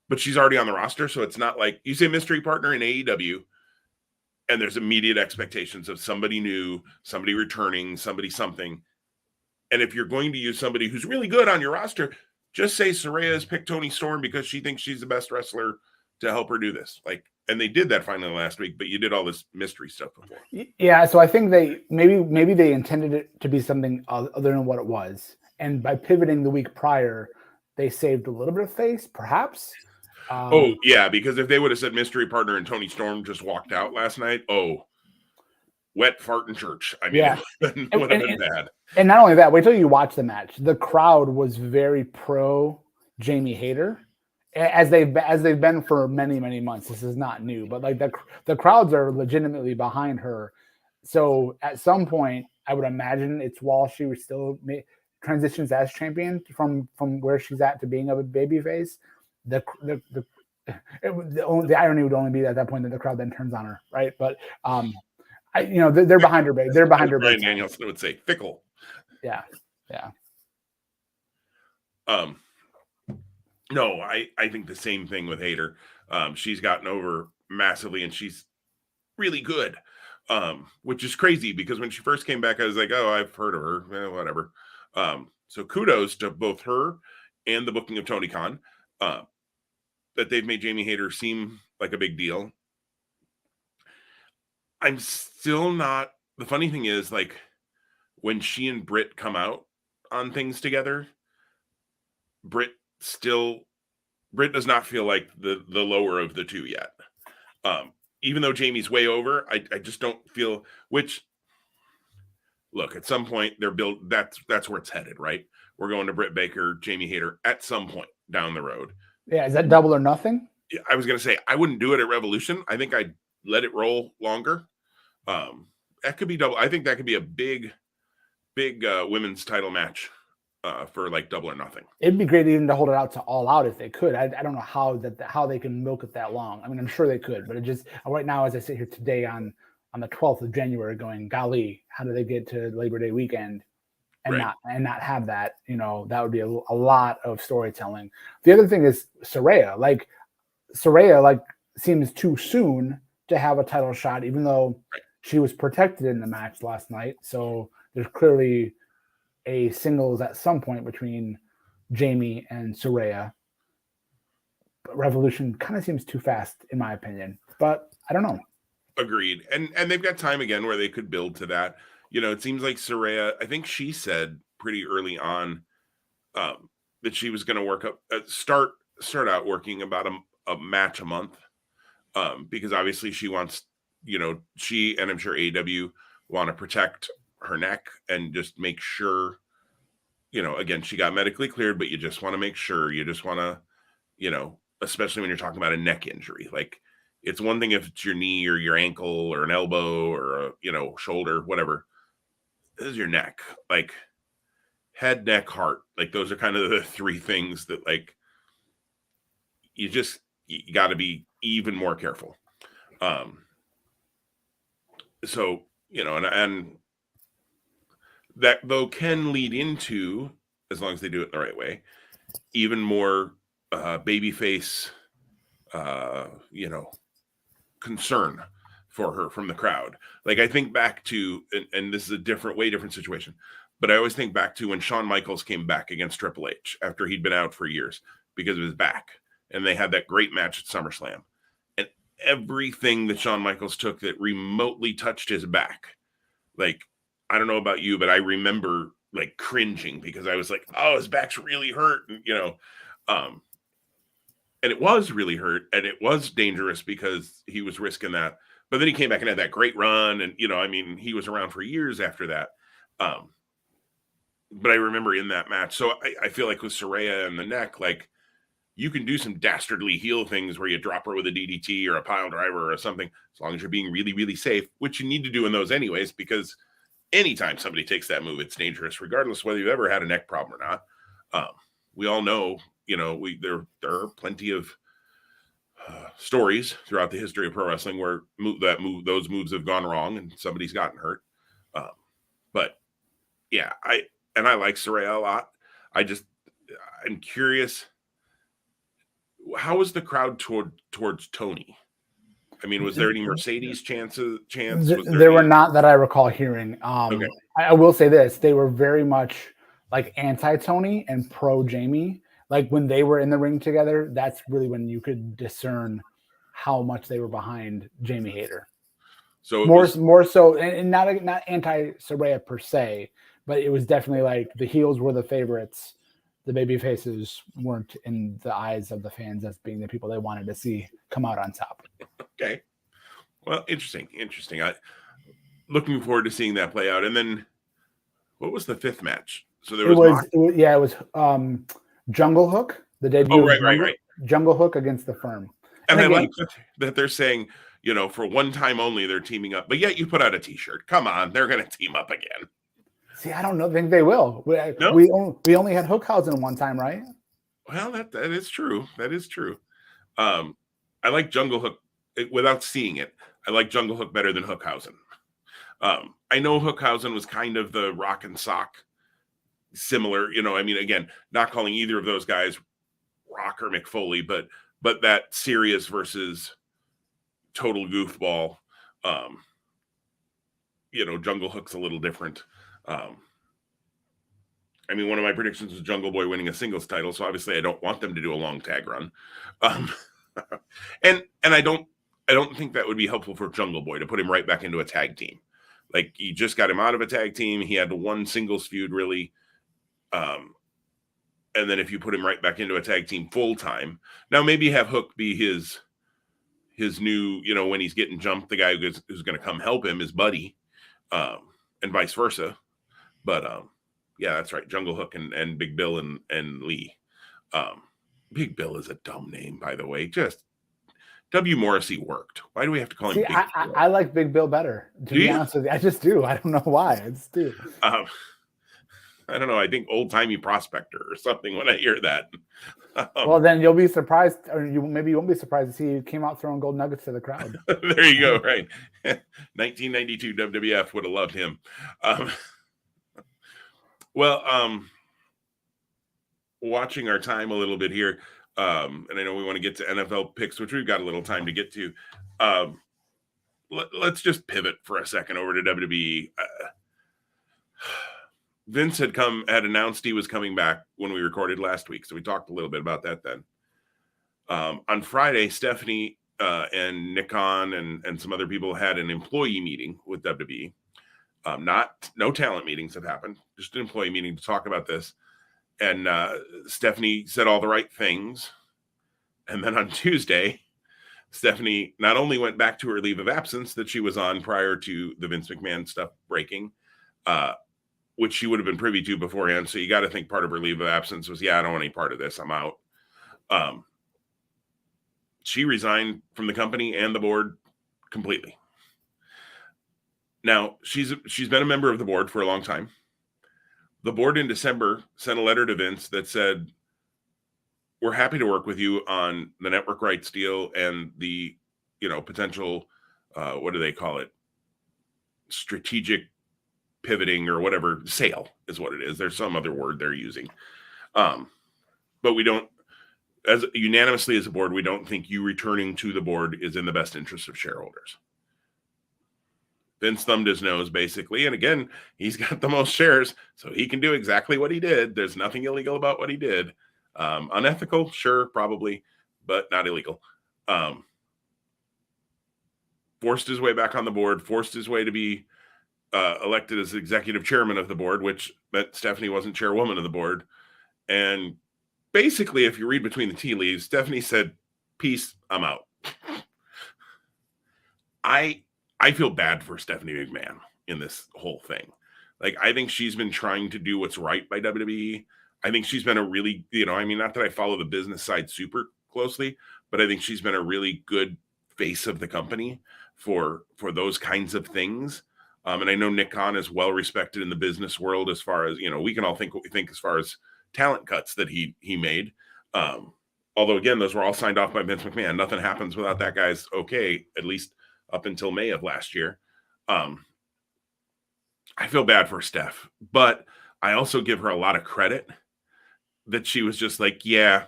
but she's already on the roster, so it's not like you say mystery partner in AEW, and there's immediate expectations of somebody new, somebody returning, somebody something. And if you're going to use somebody who's really good on your roster, just say Saraya has picked Toni Storm because she thinks she's the best wrestler to help her do this. Like, and they did that finally last week, but you did all this mystery stuff before. Yeah, so I think they maybe they intended it to be something other than what it was, and by pivoting the week prior, they saved a little bit of face, perhaps. Oh yeah, because if they would have said mystery partner and Toni Storm just walked out last night, wet fart in church. I mean, yeah, it would have been bad. And not only that, wait till you watch the match. The crowd was very pro Jamie Hayter, as they've been for many, many months. This is not new, but like the crowds are legitimately behind her. So at some point, I would imagine it's while she was still transitions as champion from where she's at to being a babyface. The irony would only be at that point that the crowd then turns on her, right? But they're behind her. They're behind her. Bryan Danielson would say fickle. Yeah. No, I think the same thing with Hayter. She's gotten over massively, and she's really good, which is crazy because when she first came back, I was like, oh, I've heard of her, whatever. So kudos to both her and the booking of Tony Khan, that they've made Jamie Hayter seem like a big deal. I'm still not. The funny thing is, like, when she and Britt come out on things together, Britt does not feel like the lower of the two yet. Even though Jamie's way over, I just don't feel, which, look, at some point they're built. That's where it's headed, right? We're going to Britt Baker, Jamie Hayter at some point down the road. Yeah. Is that double or nothing? I was going to say, I wouldn't do it at Revolution. I think I'd let it roll longer. That could be double. I think that could be a big women's title match for like double or nothing. It'd be great even to hold it out to All Out if they could. I don't know how they can milk it that long. I mean, I'm sure they could, but it just right now, as I sit here today on the 12th of January, going, golly, how do they get to Labor Day weekend and not have that? That would be a lot of storytelling. The other thing is Saraya. Like seems too soon to have a title shot, even though she was protected in the match last night. So there's clearly a singles at some point between Jamie and Saraya. But Revolution kind of seems too fast, in my opinion. But I don't know. Agreed. And they've got time again where they could build to that. It seems like Saraya, I think she said pretty early on that she was going to work up, start out working about a match a month. Because obviously she wants, she and I'm sure AEW want to protect her neck and just make sure, again, she got medically cleared, but you just want to make sure, you just want to, especially when you're talking about a neck injury. Like, it's one thing if it's your knee or your ankle or an elbow or a, shoulder, whatever. This is your neck, like head, neck, heart. Like, those are kind of the three things that, like, you got to be even more careful. So, and that though can lead into, as long as they do it the right way, even more babyface, concern for her from the crowd. Like I think back to, and this is a way different situation, but I always think back to when Shawn Michaels came back against Triple H after he'd been out for years because of his back, and they had that great match at SummerSlam. And everything that Shawn Michaels took that remotely touched his back, like, I don't know about you, but I remember like cringing because I was like, oh, his back's really hurt. And, and it was really hurt and it was dangerous because he was risking that. But then he came back and had that great run. And, he was around for years after that. But I remember in that match. So I feel like with Saraya and the neck, like you can do some dastardly heel things where you drop her with a DDT or a pile driver or something, as long as you're being really, really safe, which you need to do in those anyways, because anytime somebody takes that move, it's dangerous, regardless whether you've ever had a neck problem or not. We all know, there are plenty of stories throughout the history of pro wrestling where those moves have gone wrong and somebody's gotten hurt. But yeah, I like Saraya a lot. I'm curious, how was the crowd towards Tony? I mean, was there any Mercedes chance? There were not that I recall hearing. Okay. I will say this: they were very much like anti-Tony and pro Jamie. Like when they were in the ring together, that's really when you could discern how much they were behind Jamie Hayter. So more so, and not anti-Saraya per se, but it was definitely like the heels were the favorites. The baby faces weren't in the eyes of the fans as being the people they wanted to see come out on top. Okay. Well, interesting. Looking forward to seeing that play out. And then what was the fifth match? So there was, it was Jungle Hook, the debut. Oh, right. Jungle Hook against the Firm. And I like that they're saying, for one time only, they're teaming up, but yet you put out a t-shirt. Come on. They're going to team up again. See, I don't think they will. No? We only had Hookhausen one time, right? Well, that is true. That is true. I like Jungle Hook without seeing it. I like Jungle Hook better than Hookhausen. I know Hookhausen was kind of the Rock and Sock similar. Again, not calling either of those guys Rock or Mick Foley, but that serious versus total goofball. Jungle Hook's a little different. One of my predictions was Jungle Boy winning a singles title, so obviously I don't want them to do a long tag run. And I don't think that would be helpful for Jungle Boy to put him right back into a tag team. Like, you just got him out of a tag team. He had one singles feud, really. And then if you put him right back into a tag team full time, now maybe have Hook be his new, when he's getting jumped, the guy who's going to come help him, his buddy, and vice versa. But yeah, that's right. Jungle Hook and Big Bill and Lee. Big Bill is a dumb name, by the way. Just W. Morrissey worked. Why do we have to call him Big Bill? I like Big Bill better, to be honest with you. I just do. I don't know why. I just do. I don't know. I think old-timey prospector or something when I hear that. Well, then you'll be surprised, or you won't be surprised to see he came out throwing gold nuggets to the crowd. There you go. Right. 1992 WWF would have loved him. Watching our time a little bit here, and I know we want to get to NFL picks, which we've got a little time to get to. Let's just pivot for a second over to WWE. Vince had announced he was coming back when we recorded last week, so we talked a little bit about that then. On Friday, Stephanie and Nick Khan and some other people had an employee meeting with WWE. No talent meetings have happened, just an employee meeting to talk about this. And Stephanie said all the right things. And then on Tuesday, Stephanie not only went back to her leave of absence that she was on prior to the Vince McMahon stuff breaking, which she would have been privy to beforehand. So you got to think part of her leave of absence was, I don't want any part of this. I'm out. She resigned from the company and the board completely. Now, she's been a member of the board for a long time. The board in December sent a letter to Vince that said, we're happy to work with you on the network rights deal and the, potential, what do they call it? Strategic pivoting or whatever, sale is what it is. There's some other word they're using. But we don't, as unanimously as a board, we don't think you returning to the board is in the best interest of shareholders. Vince thumbed his nose basically. And again, he's got the most shares, so he can do exactly what he did. There's nothing illegal about what he did. Unethical, sure, probably, but not illegal. Forced his way back on the board, forced his way to be elected as executive chairman of the board, which meant Stephanie wasn't chairwoman of the board. And basically, if you read between the tea leaves, Stephanie said, peace, I'm out. I feel bad for Stephanie McMahon in this whole thing. Like, I think she's been trying to do what's right by WWE. I think she's been a really, not that I follow the business side super closely, but I think she's been a really good face of the company for those kinds of things. And I know Nick Khan is well respected in the business world as far as, we can all think what we think as far as talent cuts that he made. Although, again, those were all signed off by Vince McMahon. Nothing happens without that guy's okay, at least up until May of last year. I feel bad for Steph, but I also give her a lot of credit that she was just like, yeah,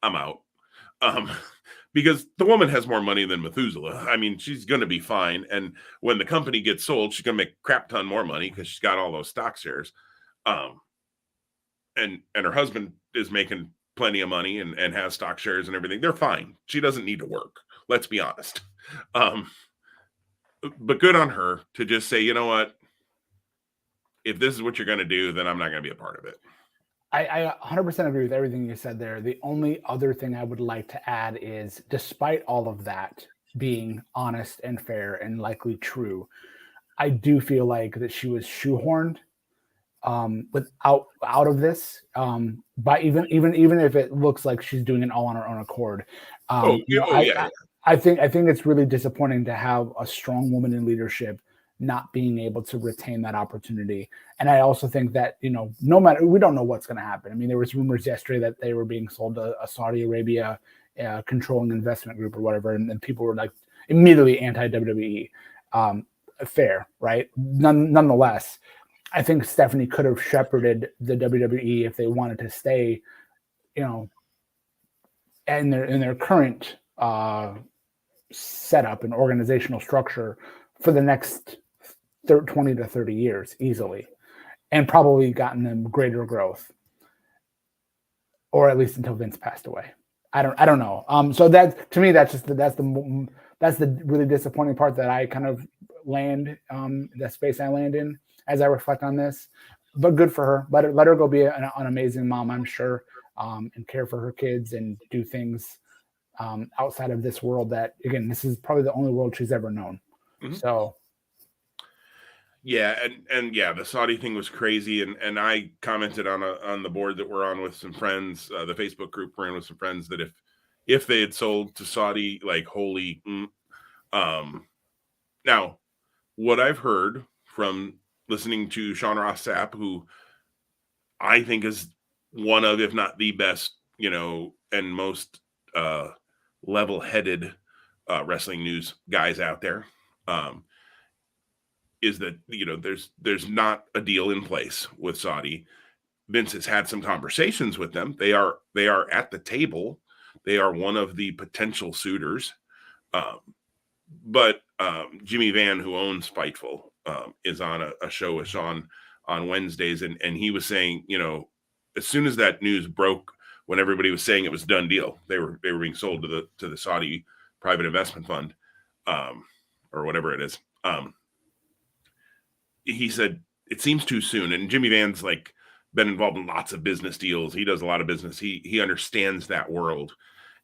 I'm out. Because the woman has more money than Methuselah. I mean, she's going to be fine. And when the company gets sold, she's going to make a crap ton more money because she's got all those stock shares. And her husband is making plenty of money and has stock shares and everything. They're fine. She doesn't need to work. Let's be honest. But good on her to just say, you know what? If this is what you're going to do, then I'm not going to be a part of it. I 100% agree with everything you said there. The only other thing I would like to add is, despite all of that being honest and fair and likely true, I do feel like that she was shoehorned out of this, by even if it looks like she's doing it all on her own accord. I think it's really disappointing to have a strong woman in leadership not being able to retain that opportunity. And I also think that, no matter, we don't know what's going to happen. I mean, there was rumors yesterday that they were being sold to a Saudi Arabia controlling investment group or whatever. And then people were like immediately anti-WWE. Fair, right? Nonetheless, I think Stephanie could have shepherded the WWE if they wanted to stay, in their current setup and organizational structure for the next 20 to 30 years easily, and probably gotten them greater growth, or at least until Vince passed away. I don't know. So that, to me, that's the really disappointing part that I kind of land, the space I land in as I reflect on this. But good for her. Let her go be an amazing mom, I'm sure, and care for her kids and do things outside of this world that, again, this is probably the only world she's ever known. Mm-hmm. So. Yeah, and yeah, the Saudi thing was crazy, and I commented on the board that we're on with some friends, the Facebook group we're in with some friends, that if they had sold to Saudi, like, holy. Now, what I've heard from listening to Sean Ross Sapp, who I think is one of, if not the best, and most level-headed wrestling news guys out there, is that, there's not a deal in place with Saudi. Vince has had some conversations with them. They are at the table. They are one of the potential suitors. But Jimmy Van, who owns Fightful, is on a show with Sean on Wednesdays. And he was saying, as soon as that news broke, when everybody was saying it was a done deal, they were being sold to the Saudi private investment fund, or whatever it is. He said, it seems too soon. And Jimmy Van's like been involved in lots of business deals. He does a lot of business. He understands that world.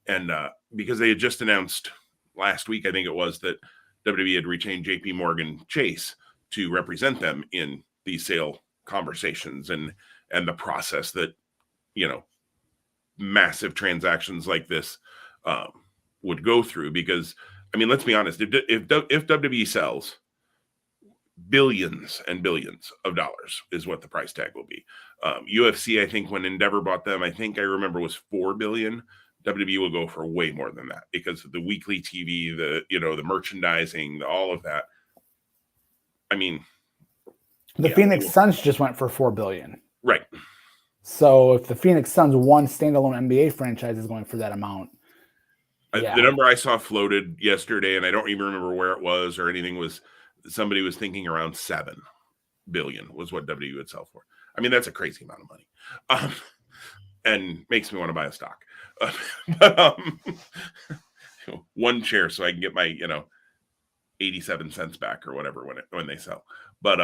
And because they had just announced last week, I think it was, that WWE had retained JP Morgan Chase to represent them in these sale conversations and the process that, massive transactions like this would go through. Because, I mean, let's be honest, if WWE sells, billions and billions of dollars is what the price tag will be. UFC, I think when Endeavor bought them, I remember was $4 billion. WWE will go for way more than that because of the weekly TV, the merchandising, all of that. I mean, the Phoenix Suns just went for $4 billion. Right. So if the Phoenix Suns, one standalone NBA franchise, is going for that amount. The number I saw floated yesterday, and I don't even remember where it was or anything, was somebody was thinking around 7 billion was what WWE would sell for. I mean, that's a crazy amount of money, and makes me want to buy a stock. But, one chair so I can get my 87 cents back or whatever when they sell. But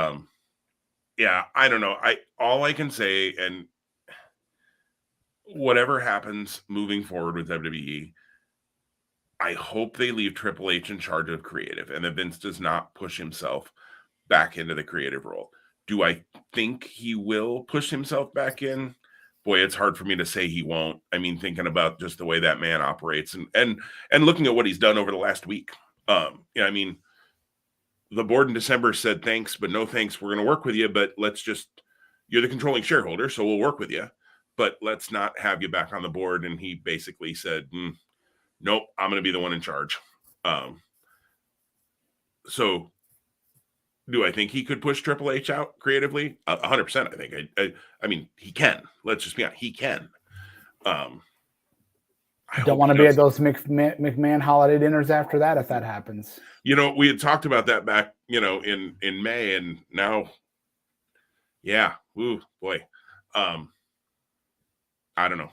yeah, I don't know. All I can say, and whatever happens moving forward with WWE, I hope they leave Triple H in charge of creative and that Vince does not push himself back into the creative role. Do I think he will push himself back in? Boy, it's hard for me to say he won't. I mean, thinking about just the way that man operates and looking at what he's done over the last week. I mean, the board in December said, thanks, but no thanks. We're going to work with you, but you're the controlling shareholder, so we'll work with you, but let's not have you back on the board. And he basically said, nope, I'm going to be the one in charge. So do I think he could push Triple H out creatively? 100%. I think. I mean, he can. Let's just be honest. He can. I don't want to be at those McMahon holiday dinners after that if that happens. We had talked about that back, in May, and now, yeah, ooh, boy. I don't know.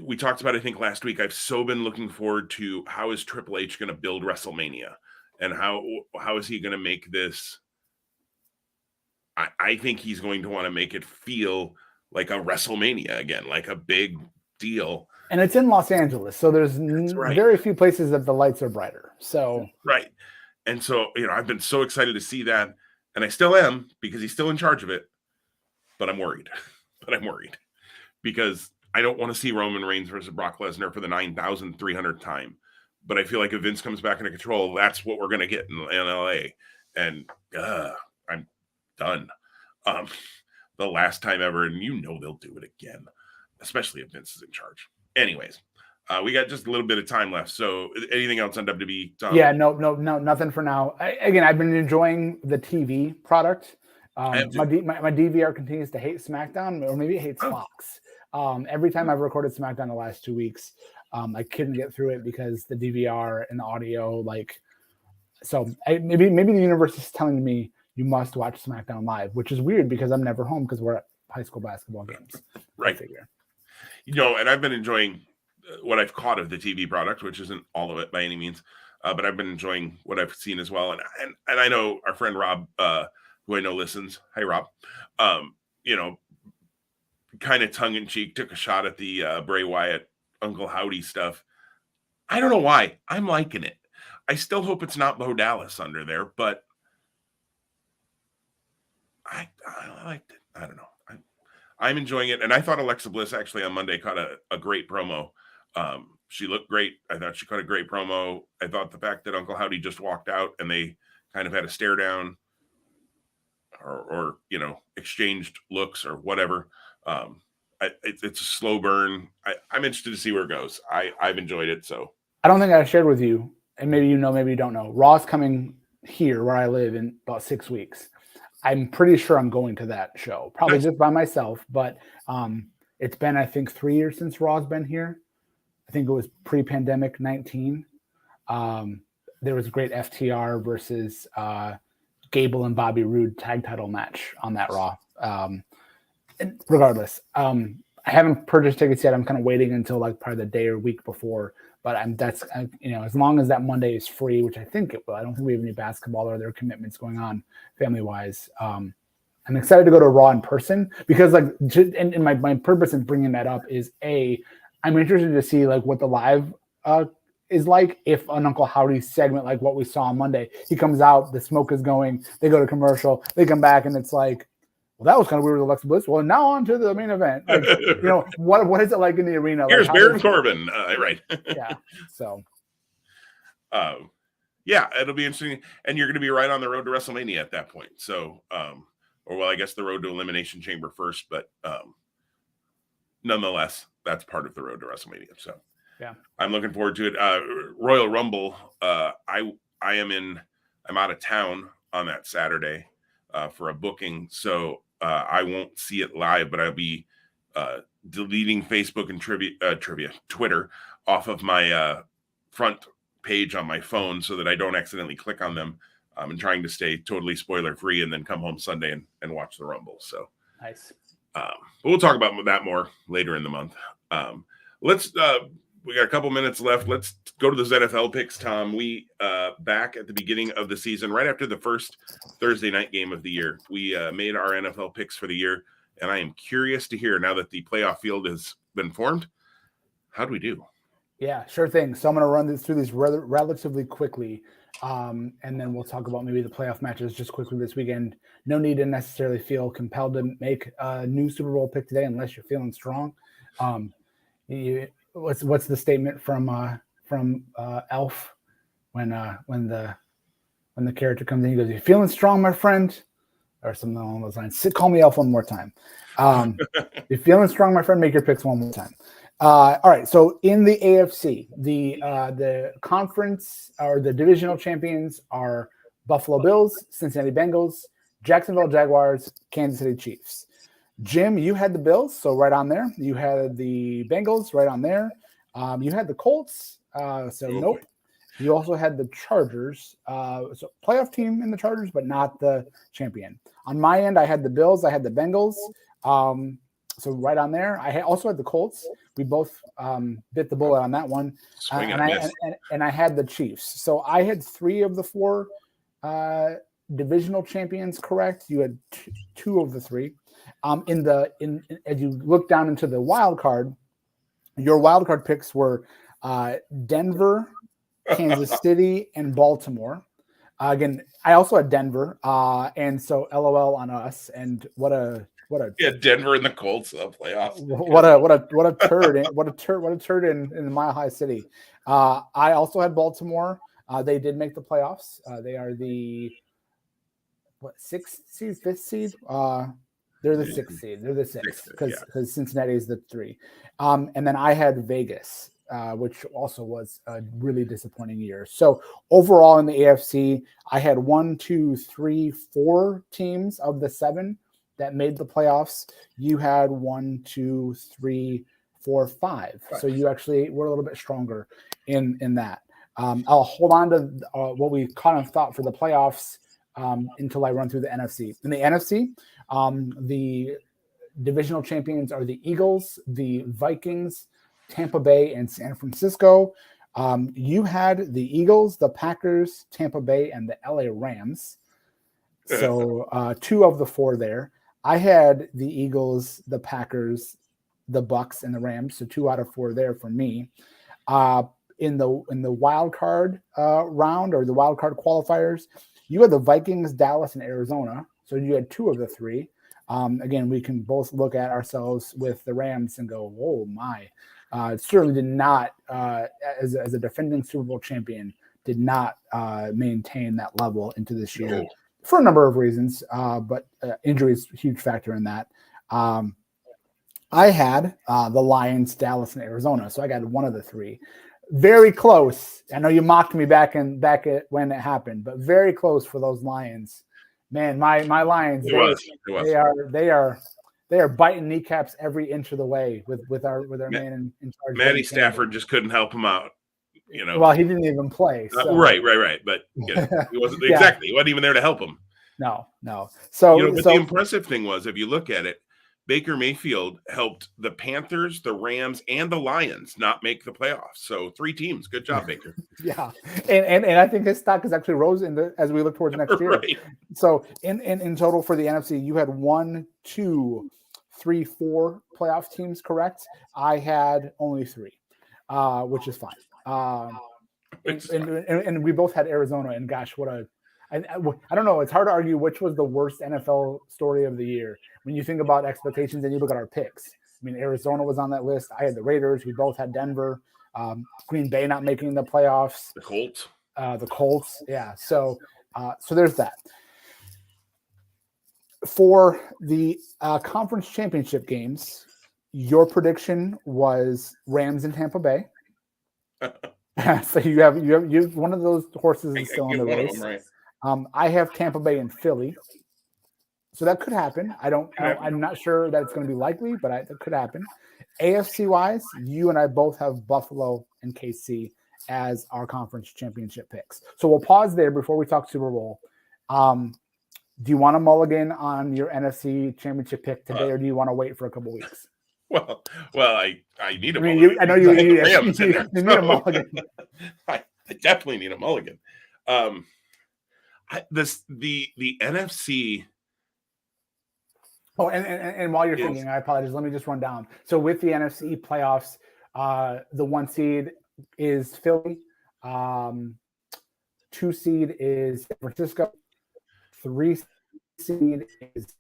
We talked about, I think last week, I've so been looking forward to how is Triple H going to build WrestleMania, and how is he going to make this? I think he's going to want to make it feel like a WrestleMania again, like a big deal. And it's in Los Angeles, so there's very few places that the lights are brighter. So right, and so I've been so excited to see that, and I still am because he's still in charge of it. But I'm worried. Because I don't want to see Roman Reigns versus Brock Lesnar for the 9,300th time. But I feel like if Vince comes back into control, that's what we're going to get in LA. And I'm done. The last time ever, and they'll do it again, especially if Vince is in charge. Anyways, we got just a little bit of time left. So anything else on WWE, Tom? Yeah, no, nothing for now. I've been enjoying the TV product. My DVR continues to hate SmackDown, or maybe it hates Fox. Every time I've recorded SmackDown the last 2 weeks, I couldn't get through it because the DVR and the audio, maybe the universe is telling me you must watch SmackDown live, which is weird because I'm never home because we're at high school basketball games. Right. And I've been enjoying what I've caught of the TV product, which isn't all of it by any means, but I've been enjoying what I've seen as well. And I know our friend Rob, who I know listens. Hi, Rob. Kind of tongue in cheek, took a shot at the Bray Wyatt, Uncle Howdy stuff. I don't know why. I'm liking it. I still hope it's not Bo Dallas under there, but I liked it. I don't know. I'm enjoying it. And I thought Alexa Bliss actually on Monday caught a great promo. She looked great. I thought she caught a great promo. I thought the fact that Uncle Howdy just walked out and they kind of had a stare down or exchanged looks or whatever. It's a slow burn. I'm interested to see where it goes. I've enjoyed it. So I don't think I shared with you, and maybe maybe you don't know. Raw's coming here where I live in about 6 weeks. I'm pretty sure I'm going to that show, probably just by myself. But it's been, I think, 3 years since Raw's been here. I think it was pre-pandemic 19. There was a great FTR versus Gable and Bobby Roode tag title match on that Raw. And regardless, I haven't purchased tickets yet. I'm kind of waiting until probably the day or week before. But as long as that Monday is free, which I think it will. I don't think we have any basketball or other commitments going on family-wise. I'm excited to go to Raw in person because and my purpose in bringing that up is I'm interested to see what the live is like if an Uncle Howdy segment like what we saw on Monday. He comes out, the smoke is going, they go to commercial, they come back, and it's well, that was kind of weird with Alexa Bliss. Well, now on to the main event. What is it like in the arena? Here's Baron Corbin. Right. Yeah. So. Yeah, it'll be interesting. And you're going to be right on the road to WrestleMania at that point. So, I guess the road to Elimination Chamber first, but nonetheless, that's part of the road to WrestleMania. So, yeah, I'm looking forward to it. Royal Rumble. I'm out of town on that Saturday for a booking, so I won't see it live, but I'll be deleting Facebook and Twitter off of my front page on my phone so that I don't accidentally click on them. And trying to stay totally spoiler free, and then come home Sunday and watch the Rumble. So nice. But we'll talk about that more later in the month. Let's we got a couple minutes left. Let's go to those NFL picks, Tom. We back at the beginning of the season, right after the first Thursday night game of the year, we made our NFL picks for the year, and I am curious to hear, now that the playoff field has been formed, how do we do? Yeah, sure thing. So I'm going to run through these relatively quickly, and then we'll talk about maybe the playoff matches just quickly this weekend. No need to necessarily feel compelled to make a new Super Bowl pick today unless you're feeling strong. What's the statement from Elf when the character comes in? He goes, "You feeling strong, my friend?" Or something along those lines. Call me Elf one more time. You're feeling strong, my friend? Make your picks one more time. All right. So in the AFC, the conference or the divisional champions are Buffalo Bills, Cincinnati Bengals, Jacksonville Jaguars, Kansas City Chiefs. Jim, you had the Bills, so right on there. You had the Bengals, right on there. You had the Colts, nope. You also had the Chargers, so playoff team in the Chargers, but not the champion. On my end, I had the Bills, I had the Bengals. So right on there. I also had the Colts. We both bit the bullet on that one. And I had the Chiefs. So I had 3 of the 4 divisional champions correct. You had 2 of the 3. As you look down into the wild card, your wild card picks were Denver, Kansas City, and Baltimore. Again, I also had Denver, and so LOL on us. And what a Denver and the Colts playoffs. What a turd in the Mile High City. I also had Baltimore. They did make the playoffs. They are the 6th seed, 5th seed. They're the 6th seed. They're the 6th because Cincinnati is the 3. And then I had Vegas, which also was a really disappointing year. So overall in the AFC, I had 1, 2, 3, 4 teams of the 7 that made the playoffs. You had 1, 2, 3, 4, 5. So you actually were a little bit stronger in that. I'll hold on to what we kind of thought for the playoffs until I run through the NFC. In the NFC, the divisional champions are the Eagles, the Vikings, Tampa Bay, and San Francisco. You had the Eagles, the Packers, Tampa Bay, and the LA Rams. So 2 of the 4 there. I had the Eagles, the Packers, the Bucks, and the Rams. So 2 out of 4 there for me. In the wild card round, or the wild card qualifiers, you had the Vikings, Dallas, and Arizona. So you had 2 of the 3. Again, we can both look at ourselves with the Rams and go, "Oh my!" It certainly did not, as a defending Super Bowl champion, did not maintain that level into this year. No. For a number of reasons, but injury is a huge factor in that. I had the Lions, Dallas, and Arizona, so I got 1 of the 3. Very close. I know you mocked me back at when it happened, but very close for those Lions. Man, my Lions, they are biting kneecaps every inch of the way with our man in charge. Matty Stafford just couldn't help him out. Well, he didn't even play. So. Right. But he wasn't exactly. He wasn't even there to help him. No. So, the impressive thing was, if you look at it, Baker Mayfield helped the Panthers, the Rams, and the Lions not make the playoffs. So 3 teams. Good job, Baker. Yeah, and I think his stock has actually rose as we look towards next year. Right. So in total for the NFC, you had 1, 2, 3, 4 playoff teams correct. I had only 3, which is fine. And we both had Arizona, and gosh, I don't know. It's hard to argue which was the worst NFL story of the year when you think about expectations and you look at our picks. I mean, Arizona was on that list. I had the Raiders. We both had Denver. Green Bay not making the playoffs. The Colts. Yeah. So there's that. For the conference championship games, your prediction was Rams and Tampa Bay. So you have one of those horses is still in the race. Them, right. I have Tampa Bay and Philly, so that could happen. I'm not sure that it's going to be likely, but that could happen. AFC wise, you and I both have Buffalo and KC, as our conference championship picks. So we'll pause there before we talk Super Bowl. Do you want to mulligan on your NFC championship pick today, or do you want to wait for a couple weeks? Well, I need a I mean, mulligan. I know you because I need, have the Rams in you there, need a so mulligan. I definitely need a mulligan. The NFC. Oh, and while you're thinking, I apologize. Let me just run down. So with the NFC playoffs, the 1 seed is Philly, 2 seed is San Francisco, 3 seed is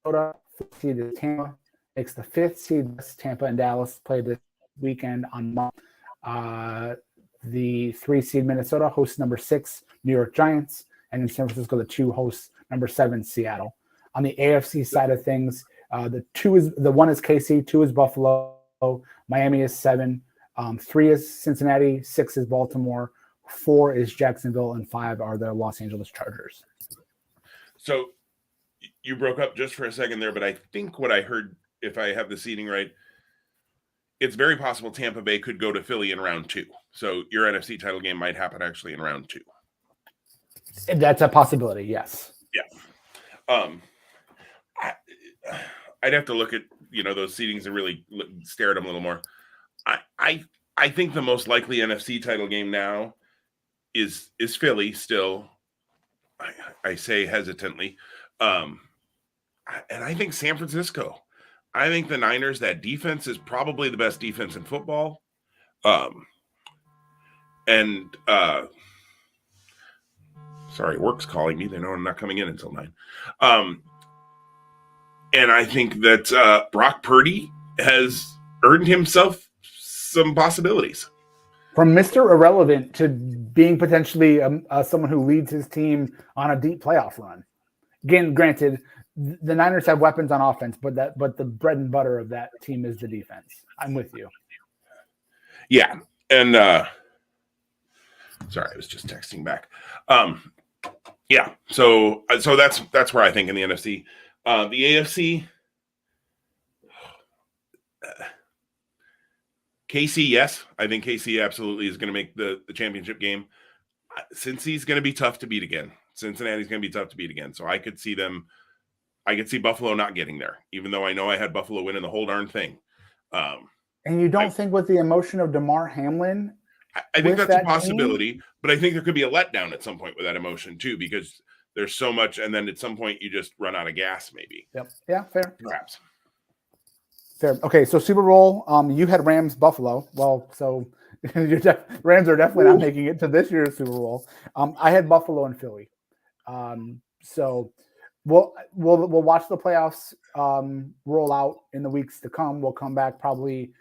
Minnesota, 4 seed is Tampa. Makes the 5th seed. Tampa and Dallas play this weekend on Monday. The 3 seed Minnesota hosts number 6 New York Giants, and in San Francisco, the 2 hosts number 7 Seattle. On the AFC side of things, the 1 is KC, 2 is Buffalo, Miami is 7, 3 is Cincinnati, 6 is Baltimore, 4 is Jacksonville, and 5 are the Los Angeles Chargers. So you broke up just for a second there, but I think what I heard, if I have the seating right, it's very possible Tampa Bay could go to Philly in round 2. So your NFC title game might happen actually in round 2. That's a possibility, yes. Yeah. I'd have to look at those seedings and really stare at them a little more. I think the most likely NFC title game now is Philly still. I say hesitantly, and I think San Francisco. I think the Niners, that defense is probably the best defense in football. Sorry, work's calling me. They know I'm not coming in until 9. And I think that Brock Purdy has earned himself some possibilities. From Mr. Irrelevant to being potentially someone who leads his team on a deep playoff run. Again, granted, the Niners have weapons on offense, but the bread and butter of that team is the defense. I'm with you. Yeah, and sorry, I was just texting back. Yeah, so that's where I think in the NFC. The AFC, KC, yes. I think KC absolutely is going to make the championship game. Cincy's going to be tough to beat again. Cincinnati's going to be tough to beat again. So I could see Buffalo not getting there, even though I know I had Buffalo winning the whole darn thing. And you don't think with the emotion of DeMar Hamlin? I think that's a possibility, but I think there could be a letdown at some point with that emotion too, because there's so much, and then at some point you just run out of gas, maybe. Yep. Yeah, fair. Perhaps. Fair. Okay, so Super Bowl, you had Rams Buffalo. Well, so Rams are definitely not making it to this year's Super Bowl. I had Buffalo and Philly. So we'll watch the playoffs roll out in the weeks to come. We'll come back probably.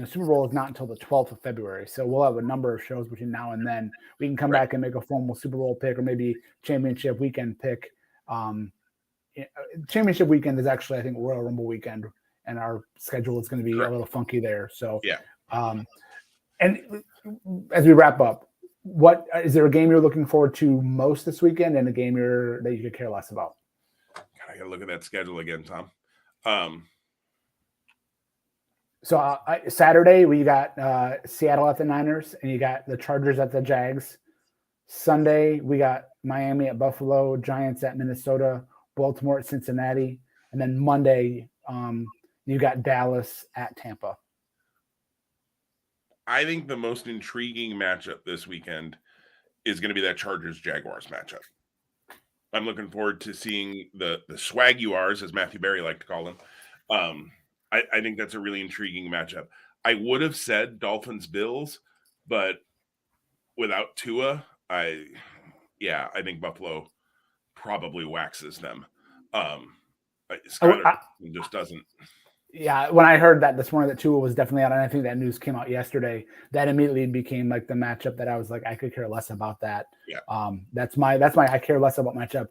Super Bowl is not until the 12th of February, so we'll have a number of shows between now and then. We can come back and make a formal Super Bowl pick, or maybe championship weekend pick. Championship weekend is actually, I think, Royal Rumble weekend, and our schedule is going to be a little funky there. So, yeah. And as we wrap up, what is there a game you're looking forward to most this weekend, and a game that you could care less about? God, I got to look at that schedule again, Tom. So Saturday we got Seattle at the Niners, and you got the Chargers at the Jags. Sunday we got Miami at Buffalo, Giants at Minnesota, Baltimore at Cincinnati, and then Monday you got Dallas at Tampa. I think the most intriguing matchup this weekend is going to be that Chargers-Jaguars matchup. I'm looking forward to seeing the Swaguars, as Matthew Berry liked to call them. I think that's a really intriguing matchup. I would have said Dolphins-Bills, but without Tua, I think Buffalo probably waxes them. Skyler just doesn't. Yeah, when I heard that this morning that Tua was definitely out, and I think that news came out yesterday, that immediately became like the matchup that I was like, I could care less about that. Yeah. That's my I care less about matchup.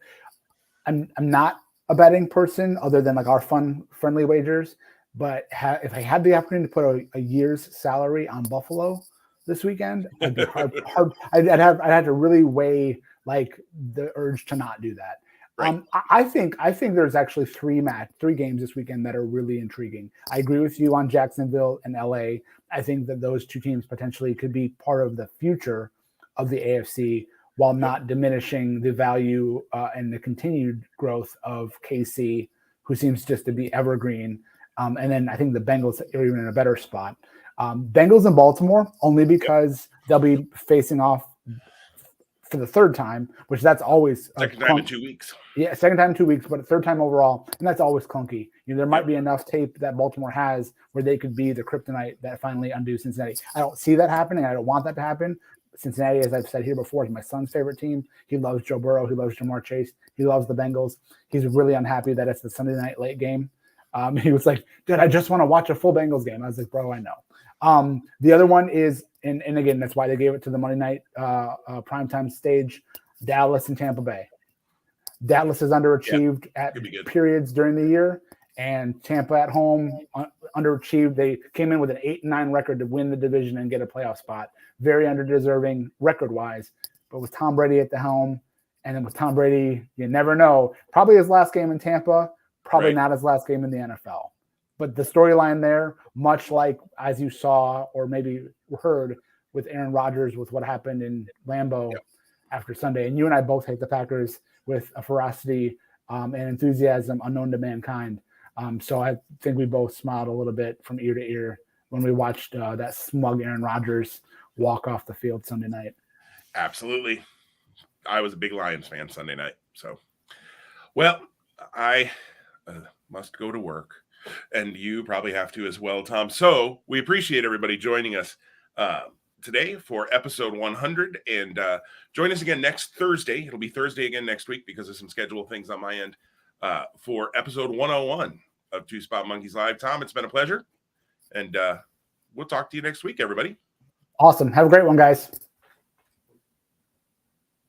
I'm not a betting person other than like our friendly wagers, but if I had the opportunity to put a year's salary on Buffalo this weekend, I'd be hard. I'd have to really weigh like the urge to not do that. Right. I think there's actually three games this weekend that are really intriguing. I agree with you on Jacksonville and LA. I think that those two teams potentially could be part of the future of the AFC while not diminishing the value and the continued growth of KC, who seems just to be evergreen. And then I think the Bengals are even in a better spot. Bengals and Baltimore, only because they'll be facing off for the third time, which that's always second time in 2 weeks. Yeah, second time in 2 weeks, but third time overall, and that's always clunky. There might be enough tape that Baltimore has where they could be the kryptonite that finally undoes Cincinnati. I don't see that happening. I don't want that to happen. Cincinnati, as I've said here before, is my son's favorite team. He loves Joe Burrow. He loves Jamar Chase. He loves the Bengals. He's really unhappy that it's the Sunday night late game. He was like, "Dude, I just want to watch a full Bengals game." I was like, "Bro, I know." The other one is, and again, that's why they gave it to the Monday night primetime stage, Dallas and Tampa Bay. Dallas has underachieved at periods during the year, and Tampa at home underachieved. They came in with an 8-9 record to win the division and get a playoff spot. Very underdeserving record-wise, but with Tom Brady at the helm, and then with Tom Brady, you never know. Probably his last game in Tampa, probably not his last game in the NFL. But the storyline there, much like as you saw or maybe heard with Aaron Rodgers with what happened in Lambeau after Sunday, and you and I both hate the Packers with a ferocity and enthusiasm unknown to mankind. So I think we both smiled a little bit from ear to ear when we watched that smug Aaron Rodgers walk off the field Sunday night. Absolutely. I was a big Lions fan Sunday night. So, well, I must go to work, and you probably have to as well, Tom. So we appreciate everybody joining us today for episode 100, and join us again next Thursday. It'll be Thursday again next week because of some schedule things on my end for episode 101 of Two Spot Monkeys Live. Tom, it's been a pleasure, and we'll talk to you next week, everybody. Awesome. Have a great one, guys.